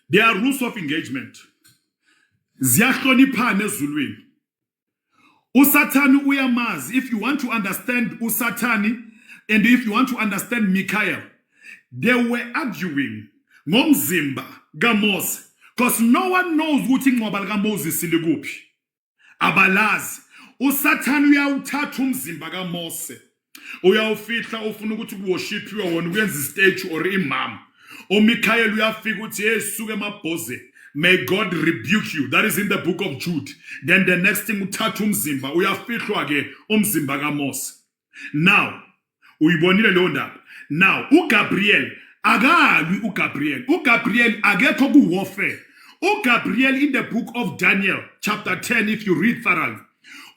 There are rules of engagement. Ziyahloniphana ezulwini. uSathane uyamazi. If you want to understand uSathane and if you want to understand Michael, they were arguing ngomzimba kaMose because no one knows ukuthi ingcwaba likaMoses silikuphi. Abalazi. uSathane uyawuthatha umzimba kaMose. Uyawufihla ufuna ukuthi kuworshipwe wona ukwenza istatue or imam. uMichael uyafika uthi hey suke emabhoze. May God rebuke you. That is in the book of Jude. Then the next thing uthatha umzimba uyafihlwa ke umzimba kaMose. Now uyibonile leyo ndaba. Now uGabriel akalwi uGabriel. uGabriel akekho ku warfare. uGabriel in the book of Daniel chapter 10 if you read thoroughly.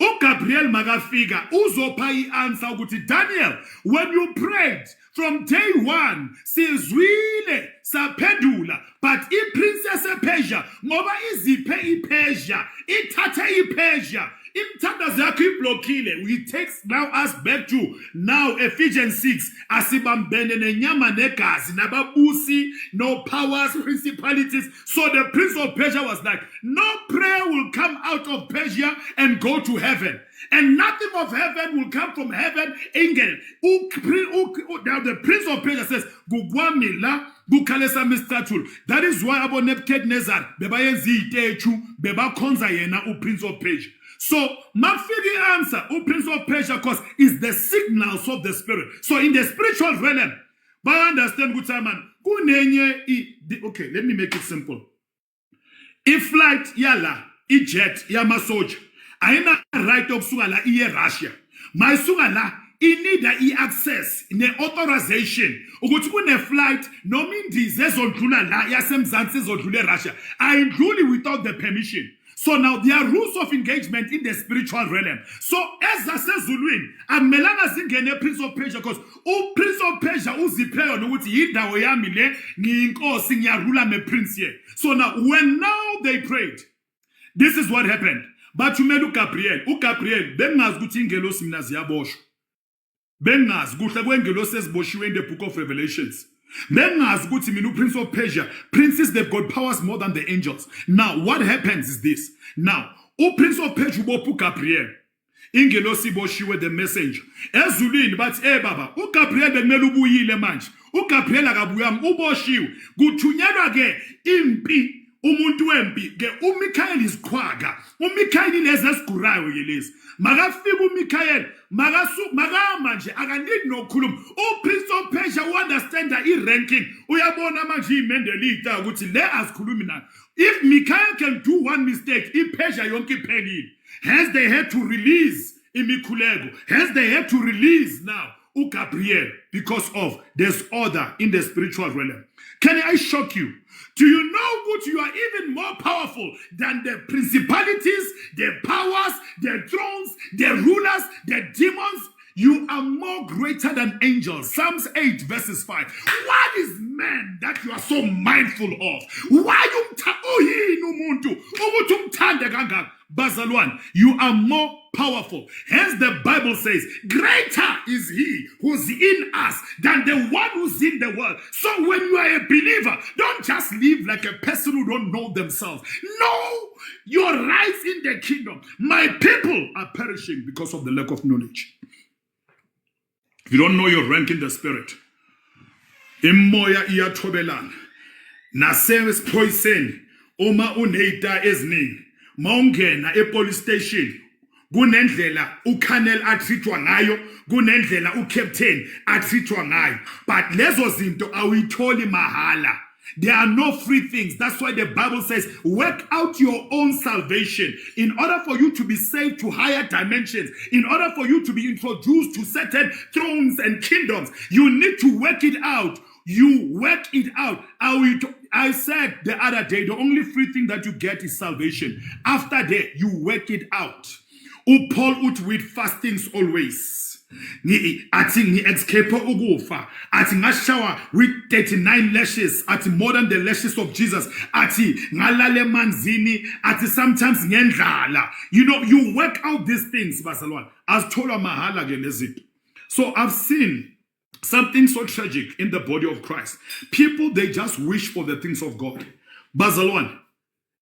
uGabriel makafika uzopha i-answer ukuthi Daniel, when you prayed from day one sizwile saphendula, but i-princess ePersia ngoba iziphe iPersia ithathe iPersia imthandazo yakho iblokile. We takes now us back to now Ephesians 6 asibambene nenyama negazi nababusi no powers principalities. So the prince of Persia was like, no prayer will come out of Persia and go to heaven, and nothing of heaven will come from heaven. Engel now the prince of Persia says gugwamila gukhalesa mistatul. That is why Abu Nebuchadnezzar bebayenza itechu bebakhonza yena uPrince of Persia. So, Mafigi answer, Prince of Persia, because is the signals of the spirit. So, in the spiritual realm, but I understand good time, man. Okay, let me make it simple. If flight yala, jet, yama soja, aina right of sugala iye Russia. My sugala, need a access, ne authorization. Ukuthi kune flight, no means zezodlula la, yasemzansi zodlule Russia. I truly without the permission. So now there are rules of engagement in the spiritual realm. So as I says Zulwin, amelanga zingene Prince of Persia because Prince of Persia uzipleyo nokuthi yindawo yami le ngiyinkosi ngiyarula me prince here. So now when they prayed, this is what happened. But you made uGabriel bengazi ukuthi ingelosi mina ziyaboshwa. Bengazi kuhle kwengelosi eziboshiwe in the book of Revelations. Bengazi ukuthi mina Prince of Persia, princes they've got powers more than the angels. Now what happens is this. Now Prince of Persia ubopha uGabriel. Ingelosi iboshiwe the messenger. Ezulwini bathi baba uGabriel bekumele ubuyile manje. uGabriel akabuyanga uboshiwe. Kuthunyelwa ke impi umuntu wempi ke uMichael isikhwaga. uMichael lezi esigurayo ke lezi. Makafika uMichael makama nje akaniki nokukhuluma. Prince of Persia understand that ranking uyabona manje imendelita ukuthi le asikhulumi nayo. If Michael can do one mistake iPersia yonke iphelile. Hence they had to release imikhuleko. Hence they had to release now uGabriel because of this order in the spiritual realm. Can I shock you? Do you know what you are even more powerful than the principalities, the powers, the thrones, the rulers, the demons? You are more greater than angels. Psalms 8 verses 5. What is man that you are so mindful of? Why bazalwane, you are more powerful. Hence the Bible says, greater is he who's in us than the one who's in the world. So when you are a believer, don't just live like a person who don't know themselves. Know your rights in the kingdom. My people are perishing because of the lack of knowledge. If you don't know your rank in the spirit, imoya iyathobelan nasesiphoyiseni uma uneyita eziningi mawungena epolice station kunendlela uColonel atrithwa ngayo, kunendlela uCaptain atrithwa ngayo, but lezo zinto awuyitholi mahala. There are no free things. That's why the Bible says, work out your own salvation. In order for you to be saved to higher dimensions, in order for you to be introduced to certain thrones and kingdoms, you need to work it out. You work it out. I said the other day, the only free thing that you get is salvation. After that, you work it out. Paul ut with fastings always. Ati ngi escape ukufa, ati ngashawa with 39 lashes, ati more than the lashes of Jesus, ati ngalale manzini, ati sometimes ngendlala. You know, you work out these things, Basalwan. As tola mahala genezit. So I've seen something so tragic in the body of Christ. People, they just wish for the things of God. Basalwan,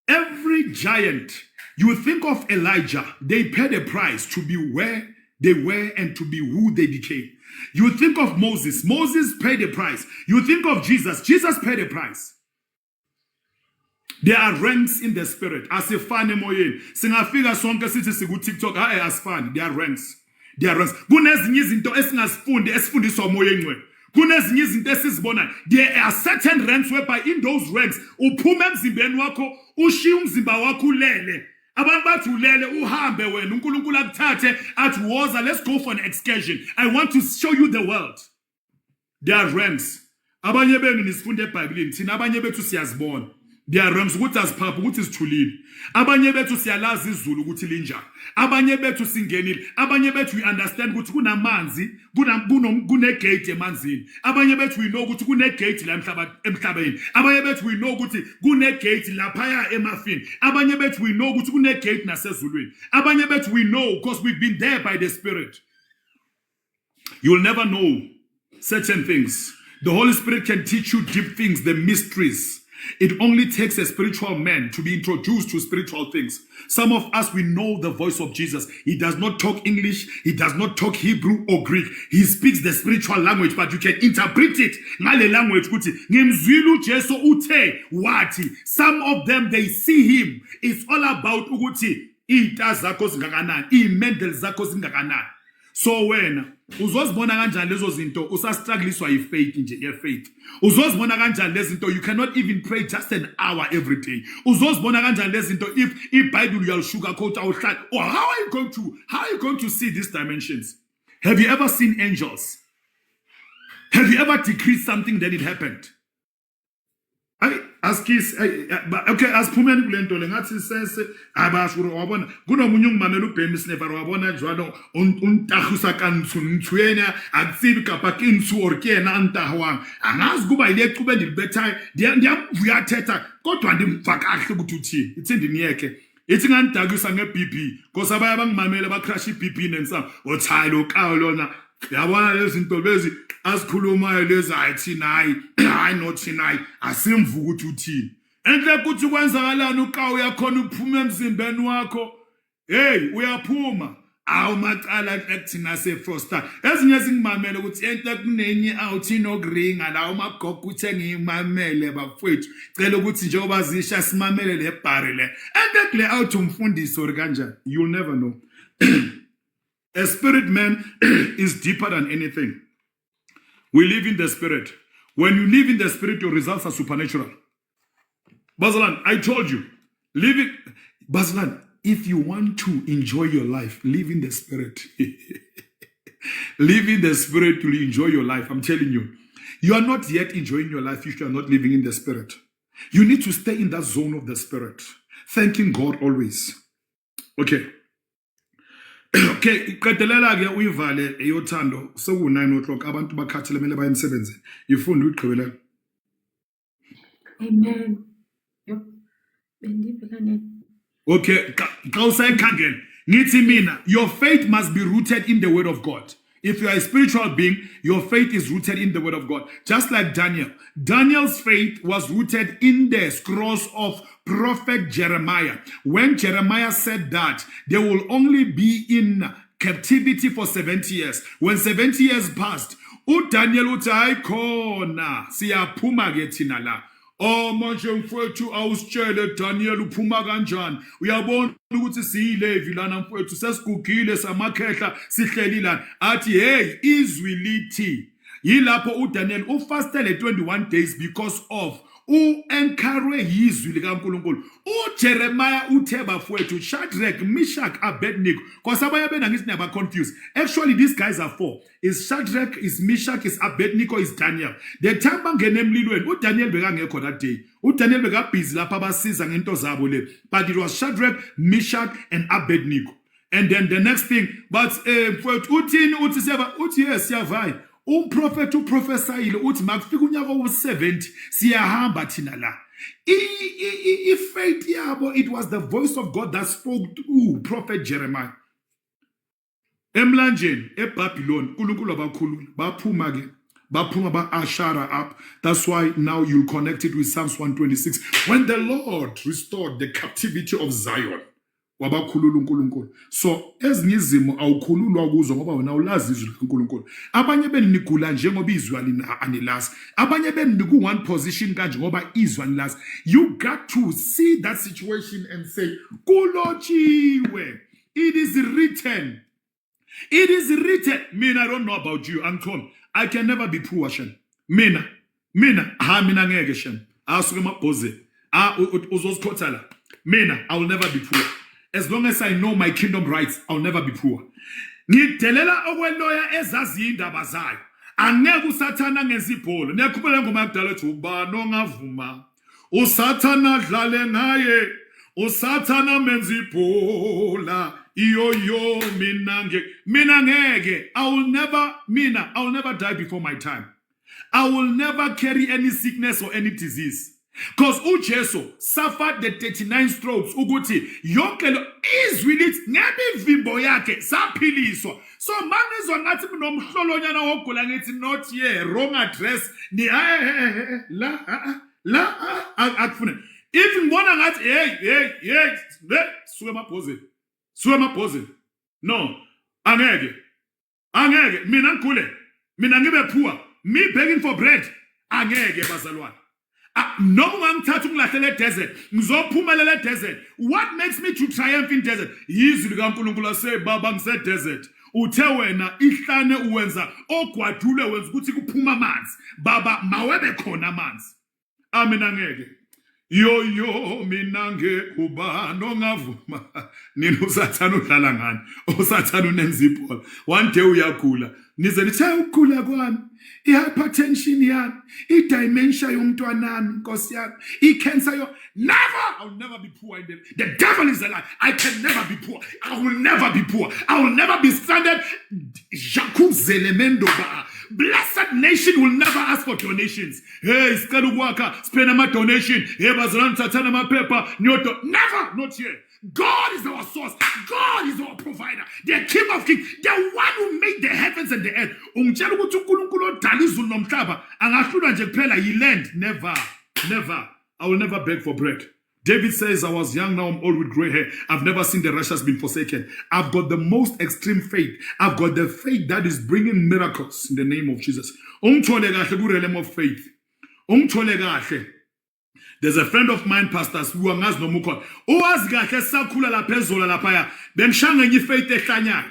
every giant, you think of Elijah, they paid a price to be where they were and to be who they became. You think of Moses, Moses paid a price. You think of Jesus, Jesus paid a price. There are ranks in the spirit. Asifane moyeni. Singafika sonke sithi siku TikTok, hayi asifani. There are ranks. There are ranks. Kunezinye izinto esingasifundi esifundiswa umoya engcwele. Kunezinye izinto esizibona. There are certain ranks whereby in those ranks uphuma emzimbeni wakho ushiya umzimba wakho ulele. Abantu bathi ulele uhambe wena uNkulunkulu akuthathe athi woza, let's go for an excursion. I want to show you the world. There are ranks. Abanye benu nisifunde eBhayibhelini, thina abanye bethu siyazibona. There are ranks ukuthi asiphapha ukuthi sithulile. Abanye bethu siyalazi izulu ukuthi linjani. Abanye bethu singenile. Abanye bethu we understand ukuthi kunamanzi, kune-gate emanzini. Abanye bethu we know ukuthi kune-gate la emhlabeni. Abanye bethu we know ukuthi kune-gate laphaya emafini. Abanye bethu we know ukuthi kune-gate nasezulwini. Abanye bethu we know because we've been there by the Spirit. You'll never know certain things. The Holy Spirit can teach you deep things, the mysteries. It only takes a spiritual man to be introduced to spiritual things. Some of us, we know the voice of Jesus. He does not talk English. He does not talk Hebrew or Greek. He speaks the spiritual language, but you can interpret it. Ngale language kuti ngimzwilu Jesu uthe wati. Some of them, they see him. It's all about ukuthi ita zakho zingakanani, imendel zakho zingakanani. So when uzozibona kanjani lezo zinto usastruggliswa yifaith nje yefaith. Uzozibona kanjani lezo zinto you cannot even pray just an hour every day. Uzozibona kanjani lezo zinto if iBhayibheli uyalishuka quote awuhlala. Or how are you going to see these dimensions? Have you ever seen angels? Have you ever decreed something that it happened? Okay, asiphumeni kule nto le ngathi sense abasho wabona kunomunye ungimamela uBhemi Sniffer wabona njalo untahusa kansu nthwena akutsibi kapakinsu or kena antahwang angazi kuba ile cube ndilibethayo ndiyavuya thetha kodwa ndimva kahle ukuthi uthini ithi ndiniyeke ithi ngandakusa ngeBP because abaya bangimamela bacrash iBP nensa othayilo kawolona yabona lezi zinto lezi asikhulumayo lezi ayithi nayi hayi nothi nayi asimvuka ukuthi uthini enhle ukuthi kwenzakalani uqa uyakhona ukuphuma emzimbeni wakho hey uyaphuma awumacala ekuthina seFroster ezinye zingimamela ukuthi enhle kunenye awuthi nokuringa la umagogo uthe ngimamele bafowethu cela ukuthi njengoba zisha simamele le bar le enhle kule awuthi umfundisi or kanjani you'll never know. A spirit man is deeper than anything. We live in the spirit. When you live in the spirit, your results are supernatural. Basalan, I told you, Basalan, if you want to enjoy your life, live in the spirit. Live in the spirit to enjoy your life. I'm telling you. You are not yet enjoying your life if you are not living in the spirit. You need to stay in that zone of the spirit. Thanking God always. Okay. Okay, qedelela ke uyivale eyothando seku 9 o'clock abantu bakhathele mele baye emsebenzini. Ifunda uqhubela. Amen. Yo. Bendivela ne. Okay, xa usayikhangela Ngithi mina, your faith must be rooted in the word of God. If you are a spiritual being, your faith is rooted in the word of God. Just like Daniel. Daniel's faith was rooted in the scrolls of prophet Jeremiah. When Jeremiah said that they will only be in captivity for 70 years. When 70 years passed, uDaniel uthi hayikhona siyaphuma ke thina la. Oh manje mfowethu awusitshele Daniel uphuma kanjani. Uyabona ukuthi siyilevi lana mfowethu sesigugile samakhehla sihleli lana. Athi hey izwi lithi. Yilapho uDaniel ufastele 21 days because of encourage izwi likaNkulunkulu. uJeremiah uthe bafowethu Shadrach, Meshach, Abednego. Because abanye bena ngithi never confused. Actually these guys are four. Is Shadrach, is Meshach, is Abednego, is Daniel. The time bangene emlilweni uDaniel bekangekho that day. uDaniel beka busy lapha abasiza ngento zabo le. But it was Shadrach, Meshach and Abednego. And then the next thing, but mfowethu uthini uthi siyaba uthi yes siyavaya. Prophet uprofesayile uthi makufika unyaka wo70 siyahamba thina la. Faith yabo, it was the voice of God that spoke through prophet Jeremiah. Emlanjeni eBabylon uNkulunkulu abakhulula baphuma ke baphuma ba-ashara up. That's why now you connect it with Psalms 126 when the Lord restored the captivity of Zion. Wabakhulula uNkulunkulu. So ezinye izimo awukhululwa kuzo ngoba wena ulazi izwi likaNkulunkulu. Abanye beni nigula nje ngoba izwi anilazi. Abanye beni niku one position kanje ngoba izwi anilazi. You got to see that situation and say kulotshiwe. It is written. It is written. Mina, I don't know about you, Anton. I can never be poor, Shem. Mina ngeke Shem. Asuke mabhoze. Uzosikhothela. Mina, I will never be poor. As long as I know my kingdom rights, I'll never be poor. Ngidelela okweloya ezazi indaba zayo. Angeke usathana ngenza ibhola. Niyaqhubela ngoma yakudala ethi ubani ongavuma. Usathana dlale ngaye. Usathana menza ibhola. Iyo mina ngeke. I will never die before my time. I will never carry any sickness or any disease. Because uJesu suffered the 39 strokes ukuthi yonke lo izwi lithi ngebe ivimbo yakhe saphiliswa. So mangizwa ngathi kunomhlolonyana wogula ngithi not here, wrong address ni la akufune. If ngibona ngathi hey suke emabhozeni. No, angeke mina ngigule, mina ngibe poor, me begging for bread, angeke bazalwane. No ngangithatha ungilahlele desert ngizophumelela desert. What makes me to triumph in desert? Izwi likaNkulunkulu ase baba ngise desert. Uthe wena ihlane uwenza ogwadule wenza ukuthi kuphuma amanzi. Baba mawebe khona amanzi. Amen angeke. Yo mina ngekubani ongavuma. Nina usathana udlala ngani? Usathana unenza ibhola. One day uyagula. Nize lithe ukugula kwami. I-hypertension yami, i-dementia yomntwanami, Nkosi yami, i-cancer yo. Never! I'll never be poor. The devil is a lie. I can never be poor. I will never be poor. I will never be stranded. Jakub Zelemendo ba. Blessed nation will never ask for donations. Hey, sicela ukwakha, spend my donation. Hey, bazalwane thathana amaphepha, nyoto. Never, not here. God is our source. God is our provider. The King of Kings. The one who made the heavens and the earth. Ungitshela ukuthi uNkulunkulu odala izulu nomhlaba angahlula nje kuphela yiland. Never. I will never beg for bread. David says, I was young, now I'm old with gray hair. I've never seen the righteous being forsaken. I've got the most extreme faith. I've got the faith that is bringing miracles in the name of Jesus. Ungithole kahle ku realm of faith. Ungithole kahle. There's a friend of mine, Pastor Sibu, angazi noma ukhona. Owazi kahle sakhula lapha ezola laphaya. Bengishanga nje ifaith ehlanyayo.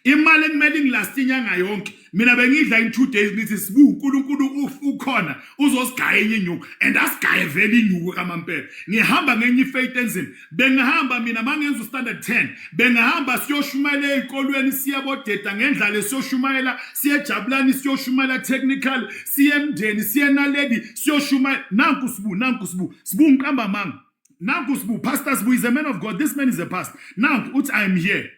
Imali ekumele ngilast inyanga yonke. Mina bengidla in 2 days ngithi Sibu uNkulunkulu ukhona uzosigaya enye inyuku and asigaye vele inyuku kamampela. Ngihamba ngenye ifaith enzima. Bengihamba mina mangenza standard 10. Bengihamba siyoshumayela ezikolweni siyabodeda ngendlala siyoshumayela siyejabulani siyoshumayela technical siyemndeni siyenaledi siyoshumayela nanku Sibu Sibu ngiqamba manga. Nanku Sibu Pastor Sibu is a man of God. This man is a pastor. Nanku uthi I am here.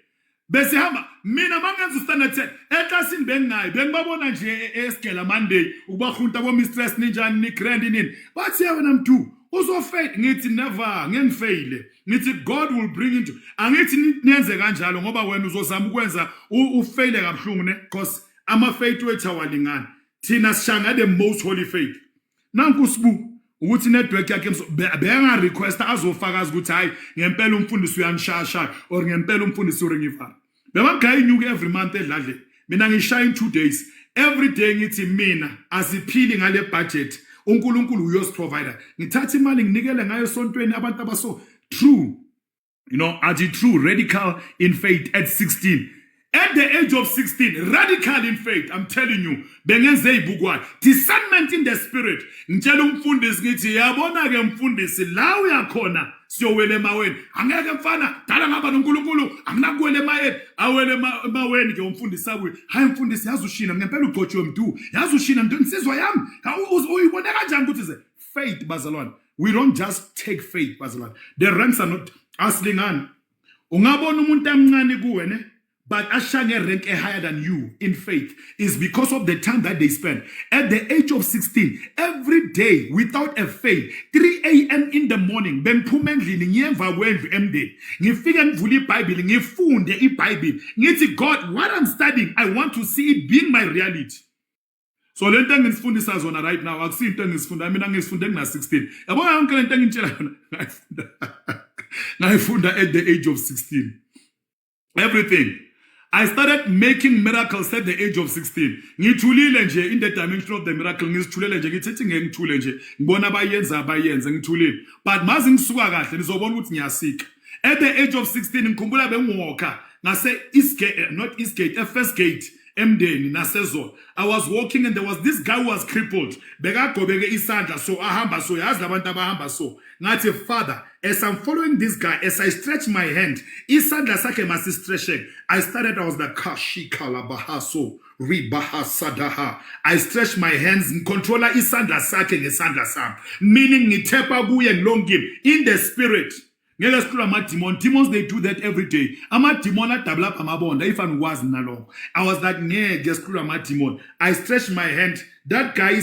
Bese hamba mina mangenza standard 10 eklasini bengayi bengibabona nje esigela Monday ubahunta bo mistress ninjani ni grand nini bathi wena mntu Uzofail ngithi never ngengifeyile ngithi God will bring into angithi niyenze kanjalo ngoba wena uzozama ukwenza ufaile kabuhlungu ne because ama faith wethu awalingana thina sishanga the most holy faith nanku sibu ukuthi network yakhe benga request azofakaza ukuthi hayi ngempela umfundisi uyanishasha or ngempela umfundisi uringivala bemagaya inyuke every month edladle mina ngishaya in 2 days every day ngithi mina asiphili ngale budget uNkulunkulu uyosiprovider ngithatha imali nginikele ngayo esontweni abantu abaso true athi true radical in faith at 16 at the age of 16 radical in faith I'm telling you bengenze ibukwana discernment in the spirit ngitshela umfundisi ngithi yabona ke mfundisi la uyakhona siyowele emaweni angeke mfana dala ngaba noNkulunkulu anginakuwele emayeni awele emaweni ke umfundisi abuye hayi mfundisi yazi ushina ngempela ugcotshiwe mntu yazi ushina mntu insizwa yami uyibone kanjani ukuthi ze faith bazalwane we don't just take faith bazalwane the ranks are not aslingana ungabona umuntu amncane kuwe ne but ashange rank higher than you in faith is because of the time that they spend. At the age of 16, every day without a fail, 3 a.m. in the morning, bengiphumendlini ngiyemva kwendlu emndeni. Ngifike ngivula iBhayibheli, ngifunde iBhayibheli. Ngithi God, what I'm studying, I want to see it being my reality. So le nto engifundisa zona right now, akusinto engisifunda, mina ngifunde ngina 16. Yabona yonke le nto engitshela yona, ngayifunda at the age of 16. Everything. I started making miracles at the age of 16. Ngithulile nje in the dimension of the miracle. Ngizithulele nje ngithethi ngengithule nje. Ngibona bayenze ngithulile. But mazi ngisuka kahle nizobona ukuthi ngiyasika. At the age of 16 ngikhumbula bengiwalka ngase Eastgate, not Eastgate, First Gate emndeni naseZolo. I was walking and there was this guy who was crippled. Bekagobeke isandla so ahamba so yazi labantu abahamba so. Ngathi Father, as I'm following this guy, as I stretch my hand, isandla sakhe must stretching. I was the kashikala bahaso ribahasadaha. I stretch my hands and controller isandla sakhe ngesandla sam. Meaning ngitepa kuye ngilongim in the spirit. Demons, they do that every day. Demon if I was nalong. I was like, demon. I stretched my hand. That guy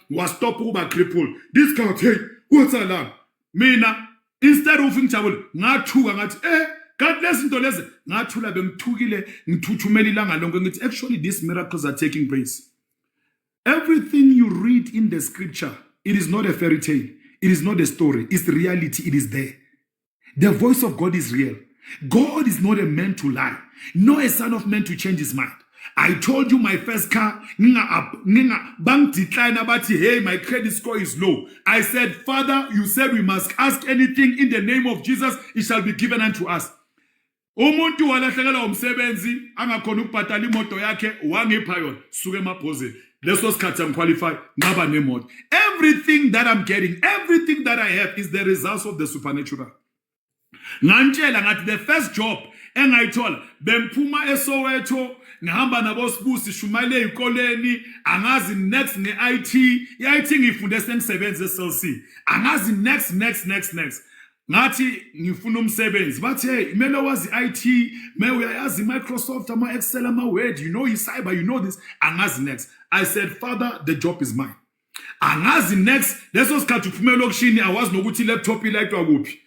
was stopped over crippled. This guy, hey, what's alarm? Mina, instead of trouble, God bless into lesson. Actually, these miracles are taking place. Everything you read in the scripture, it is not a fairy tale. It is not a story. It's reality. It is there. The voice of God is real. God is not a man to lie, nor a son of man to change his mind. I told you my first car, bank decline about, hey, my credit score is low. I said, Father, you said we must ask anything in the name of Jesus, it shall be given unto us. Umuntu walahlekela umsebenzi angakhona ukubhatala imoto yakhe wangipha yona suke emabhozeni leso sikhathi I'm qualified ngaba nemoto. Everything that I'm getting, everything that I have is the results of the supernatural. Ngantshela ngathi the first job engayithola bemphuma eSoweto ngihamba nabosibusi shumayele ezikoleni angazi next ngeIT iIT ngifunde sengisebenza eSLC angazi next ngathi ngifuna umsebenzi bathe kumele wazi IT me uyayazi Microsoft ama Excel ama Word you know cyber you know this angazi next. I said Father the job is mine angazi next leso sikhathi uphume lokishini awazi nokuthi laptop ilayitwa kuphi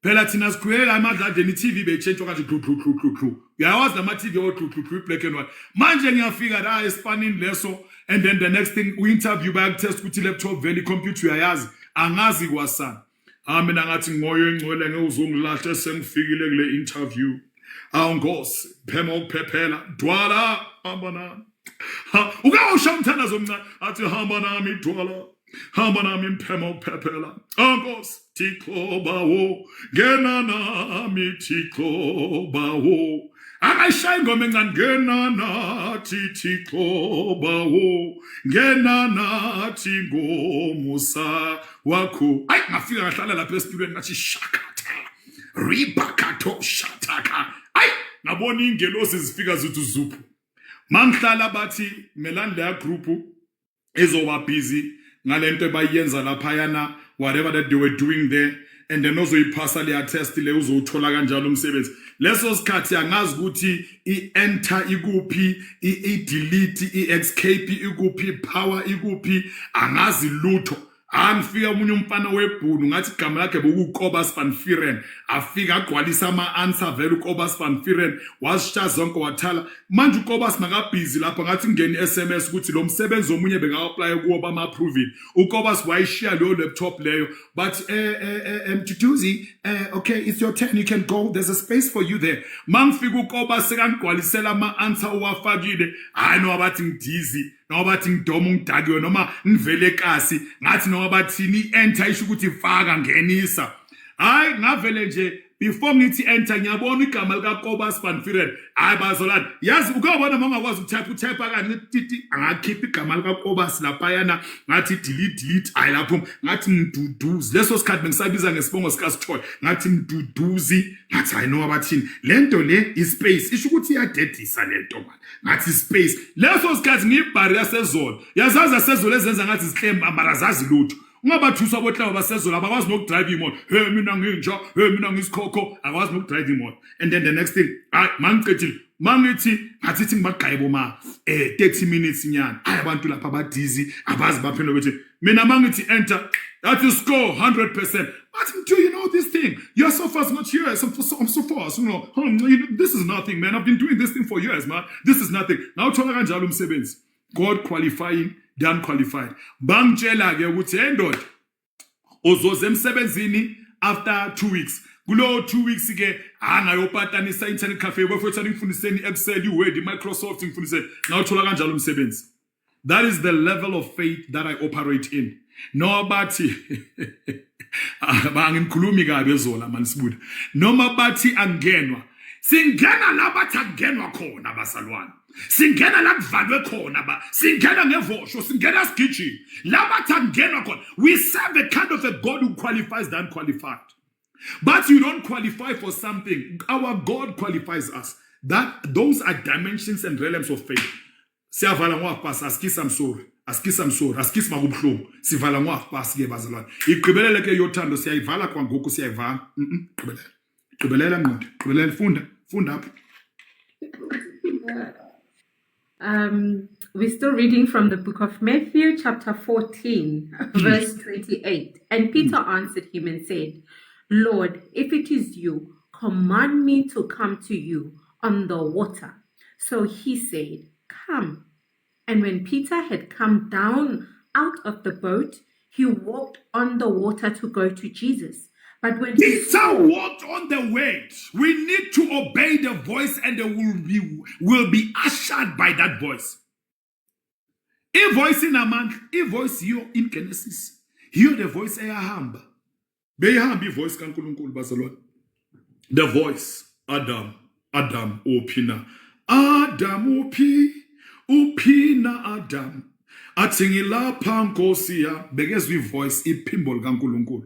phela thina sikhwela amadladeni TV bechange okanje kru uyawazi nama TV o kru black and white manje ngiyafika la espanini leso and then the next thing we interview back test ukuthi laptop vele computer uyayazi angazi kwasana mina ngathi ngoyo engcwele ngezongilahla sengifikile kule interview awungosi phema ukuphephela dwala hamba nami ukawusha umthandazo mncane athi hamba nami dwala hamba nami mphema ukuphephela awungosi Thixo bawo ngena nami Thixo bawo akashaya ingoma encane ngena nathi Thixo bawo ngena nathi ngomusa wakho ayi ngafika ngahlala lapha esitulweni ngathi shakatha ribakato shataka ayi ngabona ingelosi zifika zithi zuphu mangihlala bathi melanda ya group ezoba busy ngalento ebayenza lapha yana whatever that they were doing there and then also ipasa le attest le uzothola kanjalo umsebenzi leso sikhathi angazi ukuthi ienter ikuphi idelete iescape ikuphi power ikuphi angazi lutho Angifika umunye umfana webhunu ngathi igama lakhe bokuKobus van Vuuren afika agcwalisa ama-answer vele uKobus van Vuuren wazisha zonke wathala manje uKobus makabhizi lapha ngathi ngeni SMS ukuthi lo msebenzi omunye bengaka-apply kuwo bama-approve it uKobus wayishiya leyo laptop leyo but Mduduzi okay it's your turn you can go there's a space for you there mangifika uKobus sekangigcwalisela ama-answer owafakile hayi no abathi ngidizi noma bathi ngidoma ungidakiwe noma ngivele kasi ngathi noma bathini enter isho ukuthi faka ngenisa hayi ngavele nje before ngithi enter ngiyabona igama likaKobus van Vuuren hayi bazolana yazi ukubona mangakwazi utype akani titi angakhipha igama likaKobus lapha yana ngathi delete hayi lapho ngathi Mduduzi leso sikhathi bengisabiza ngesibongo sikaSithoyi ngathi Mduduzi ngathi hayi noma bathini lento le ispace isho ukuthi iyadedisa lento manje ngathi space leso sikhathi ngibhari yasezolo yazaza sezolo ezenza ngathi zihlemba ambarazazi lutho ungabathusa bohlaba basezolo abakwazi nokudrive imoto hey mina nginja hey mina ngisikhokho akwazi nokudrive imoto and then the next thing mangicethile mangithi ngathi ngibagqaye boma 30 minutes nyana abantu lapha abadizi abazi baphendula bethi mina mangithi enter that is score 100%. But do you know this thing? You're so fast, not here. I'm so fast. You know, this is nothing, man. I've been doing this thing for years, man. This is nothing. Now, God qualifying, the unqualified. Bangchela ke ukuthi endoda ozoze emsebenzini after 2 weeks. Kulo 2 weeks ke angayopatanisa internet cafe bafethu ngifundiseni Excel, Word, Microsoft ngifundiseni. Now uthola kanjalo umsebenzi. That is the level of faith that I operate in. No bathi bangikhulumi kabi ezola manisibuda noma bathi angenwa singena la bathi angenwa khona basalwana singena la kuvalwe khona singena ngevosho singena sigijini la bathi angenwa khona we serve a kind of a God who qualifies the unqualified but you don't qualify for something our God qualifies us those are dimensions and realms of faith siyavala ngwapasa askisa msori askisa makubhlungu sivala ngwapasa ke bazalwane igqibelele ke yothando siyayivala kwangoku siyayivala gqibelela ngqondo gqibelela funda apha. We're still reading from the book of Matthew, chapter 14, verse 28. And Peter answered him and said, Lord, if it is you, command me to come to you on the water. So he said, Come. And when Peter had come down out of the boat, he walked on the water to go to Jesus. But when Peter walked on the way, we need to obey the voice and will be ushered by that voice. A voice in a man, a voice here in Genesis. Hear the voice eyahamba. Beyahamba voice kaNkulunkulu bazalwane. The voice Adam uphina. Adam uphina Adam. Athi ngilapha Nkosi ya bekezwe ivoice iphimbolo kaNkulunkulu.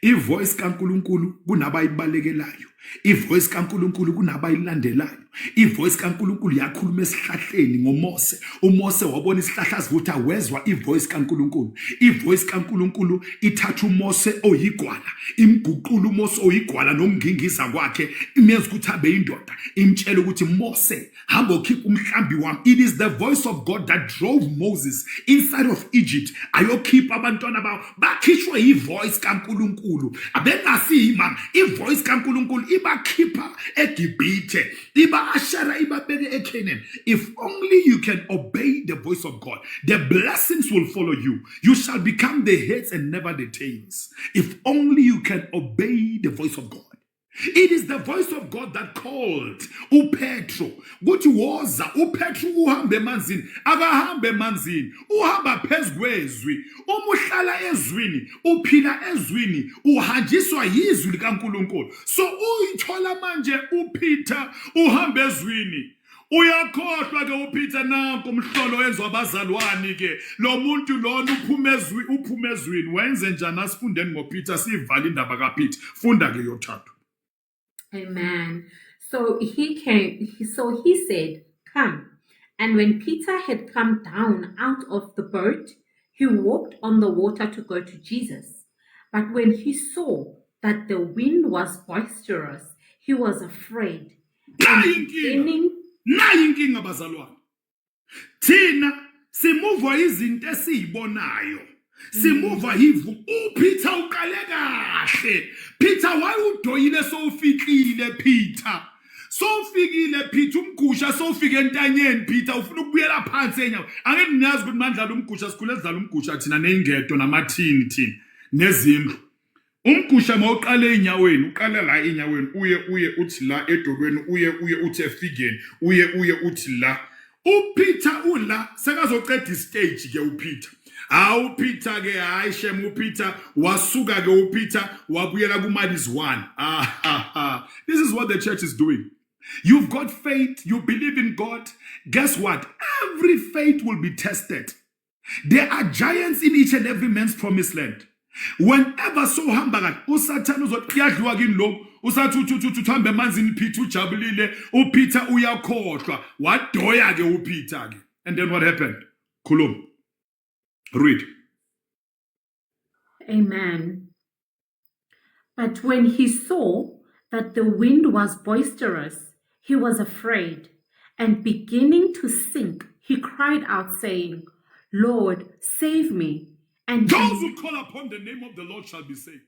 Ivoice kaNkulunkulu kunabayibalekelayo. Ivoice kaNkulunkulu kunabayilandelayo. Ivoice kaNkulunkulu yakhuluma esihlahleni ngoMose. uMose wabona isihlahla sivutha wezwa ivoice kaNkulunkulu. Ivoice kaNkulunkulu ithatha uMose oyigwala, imguqula uMose oyigwala nomngingiza kwakhe, imenza ukuthi abe indoda, imtshela ukuthi Mose hamba ukhipha umhlambi wami. It is the voice of God that drove Moses inside of Egypt. Ayokhipha abantwana bawo bakhishwe ivoice kaNkulunkulu. Abengasi man, ivoice kaNkulunkulu ibakhipha eGibhithe. If only you can obey the voice of God, the blessings will follow you. You shall become the heads and never the tails. If only you can obey the voice of God. It is the voice of God that called uPetro. Kuthi woza uPetro uhambe emanzini, akahambe emanzini, uhamba phezkwezwi, umuhlala ezwini, uphila ezwini, uhanjiswa yizwi likaNkulunkulu. So uyithola manje uPeter uhamba ezwini. Uyakhohlwa ke uPeter nanko umhlolo wenziwa abazalwane ke lo muntu lona uphuma ezwini wenze njani asifundeni ngoPeter sivala indaba kaPeter funda ke yothando. Amen. So he said, Come. And when Peter had come down out of the boat, he walked on the water to go to Jesus. But when he saw that the wind was boisterous, he was afraid. Nayi inkinga bazalwane. Thina simuvwa izinto esizibonayo. simuva hivu uPeter uqale kahle. Peter wayudoyile sowufikile Peter. Sowufikile Peter umgusha sowufike entanyeni Peter ufuna ukubuyela phansi enyawo. Angeke ngiyazi ukuthi mandlala umgusha sikhule sidlala umgusha thina neingedo namathini thina nezindlu. Umgusha mawuqale enyaweni uqala la enyaweni uye uthi la edolweni uye uthi efikeni uye uthi la. uPeter ula sekazoqeda istage ke uPeter. uPeter ke hayi shem uPeter wasuka ke uPeter wabuyela kuMadis 1. This is what the church is doing. You've got faith, you believe in God. Guess what? Every faith will be tested. There are giants in each and every man's promised land. Whenever so hamba uSatan uzokuyadliwa kini lokho usathi uhambe emanzini Peter ujabulile uPeter uyakhohlwa wadoya ke uPeter ke. And then what happened? Khuluma. Read. Amen. But when he saw that the wind was boisterous, he was afraid, and beginning to sink, he cried out, saying, Lord, save me. And those who call upon the name of the Lord shall be saved.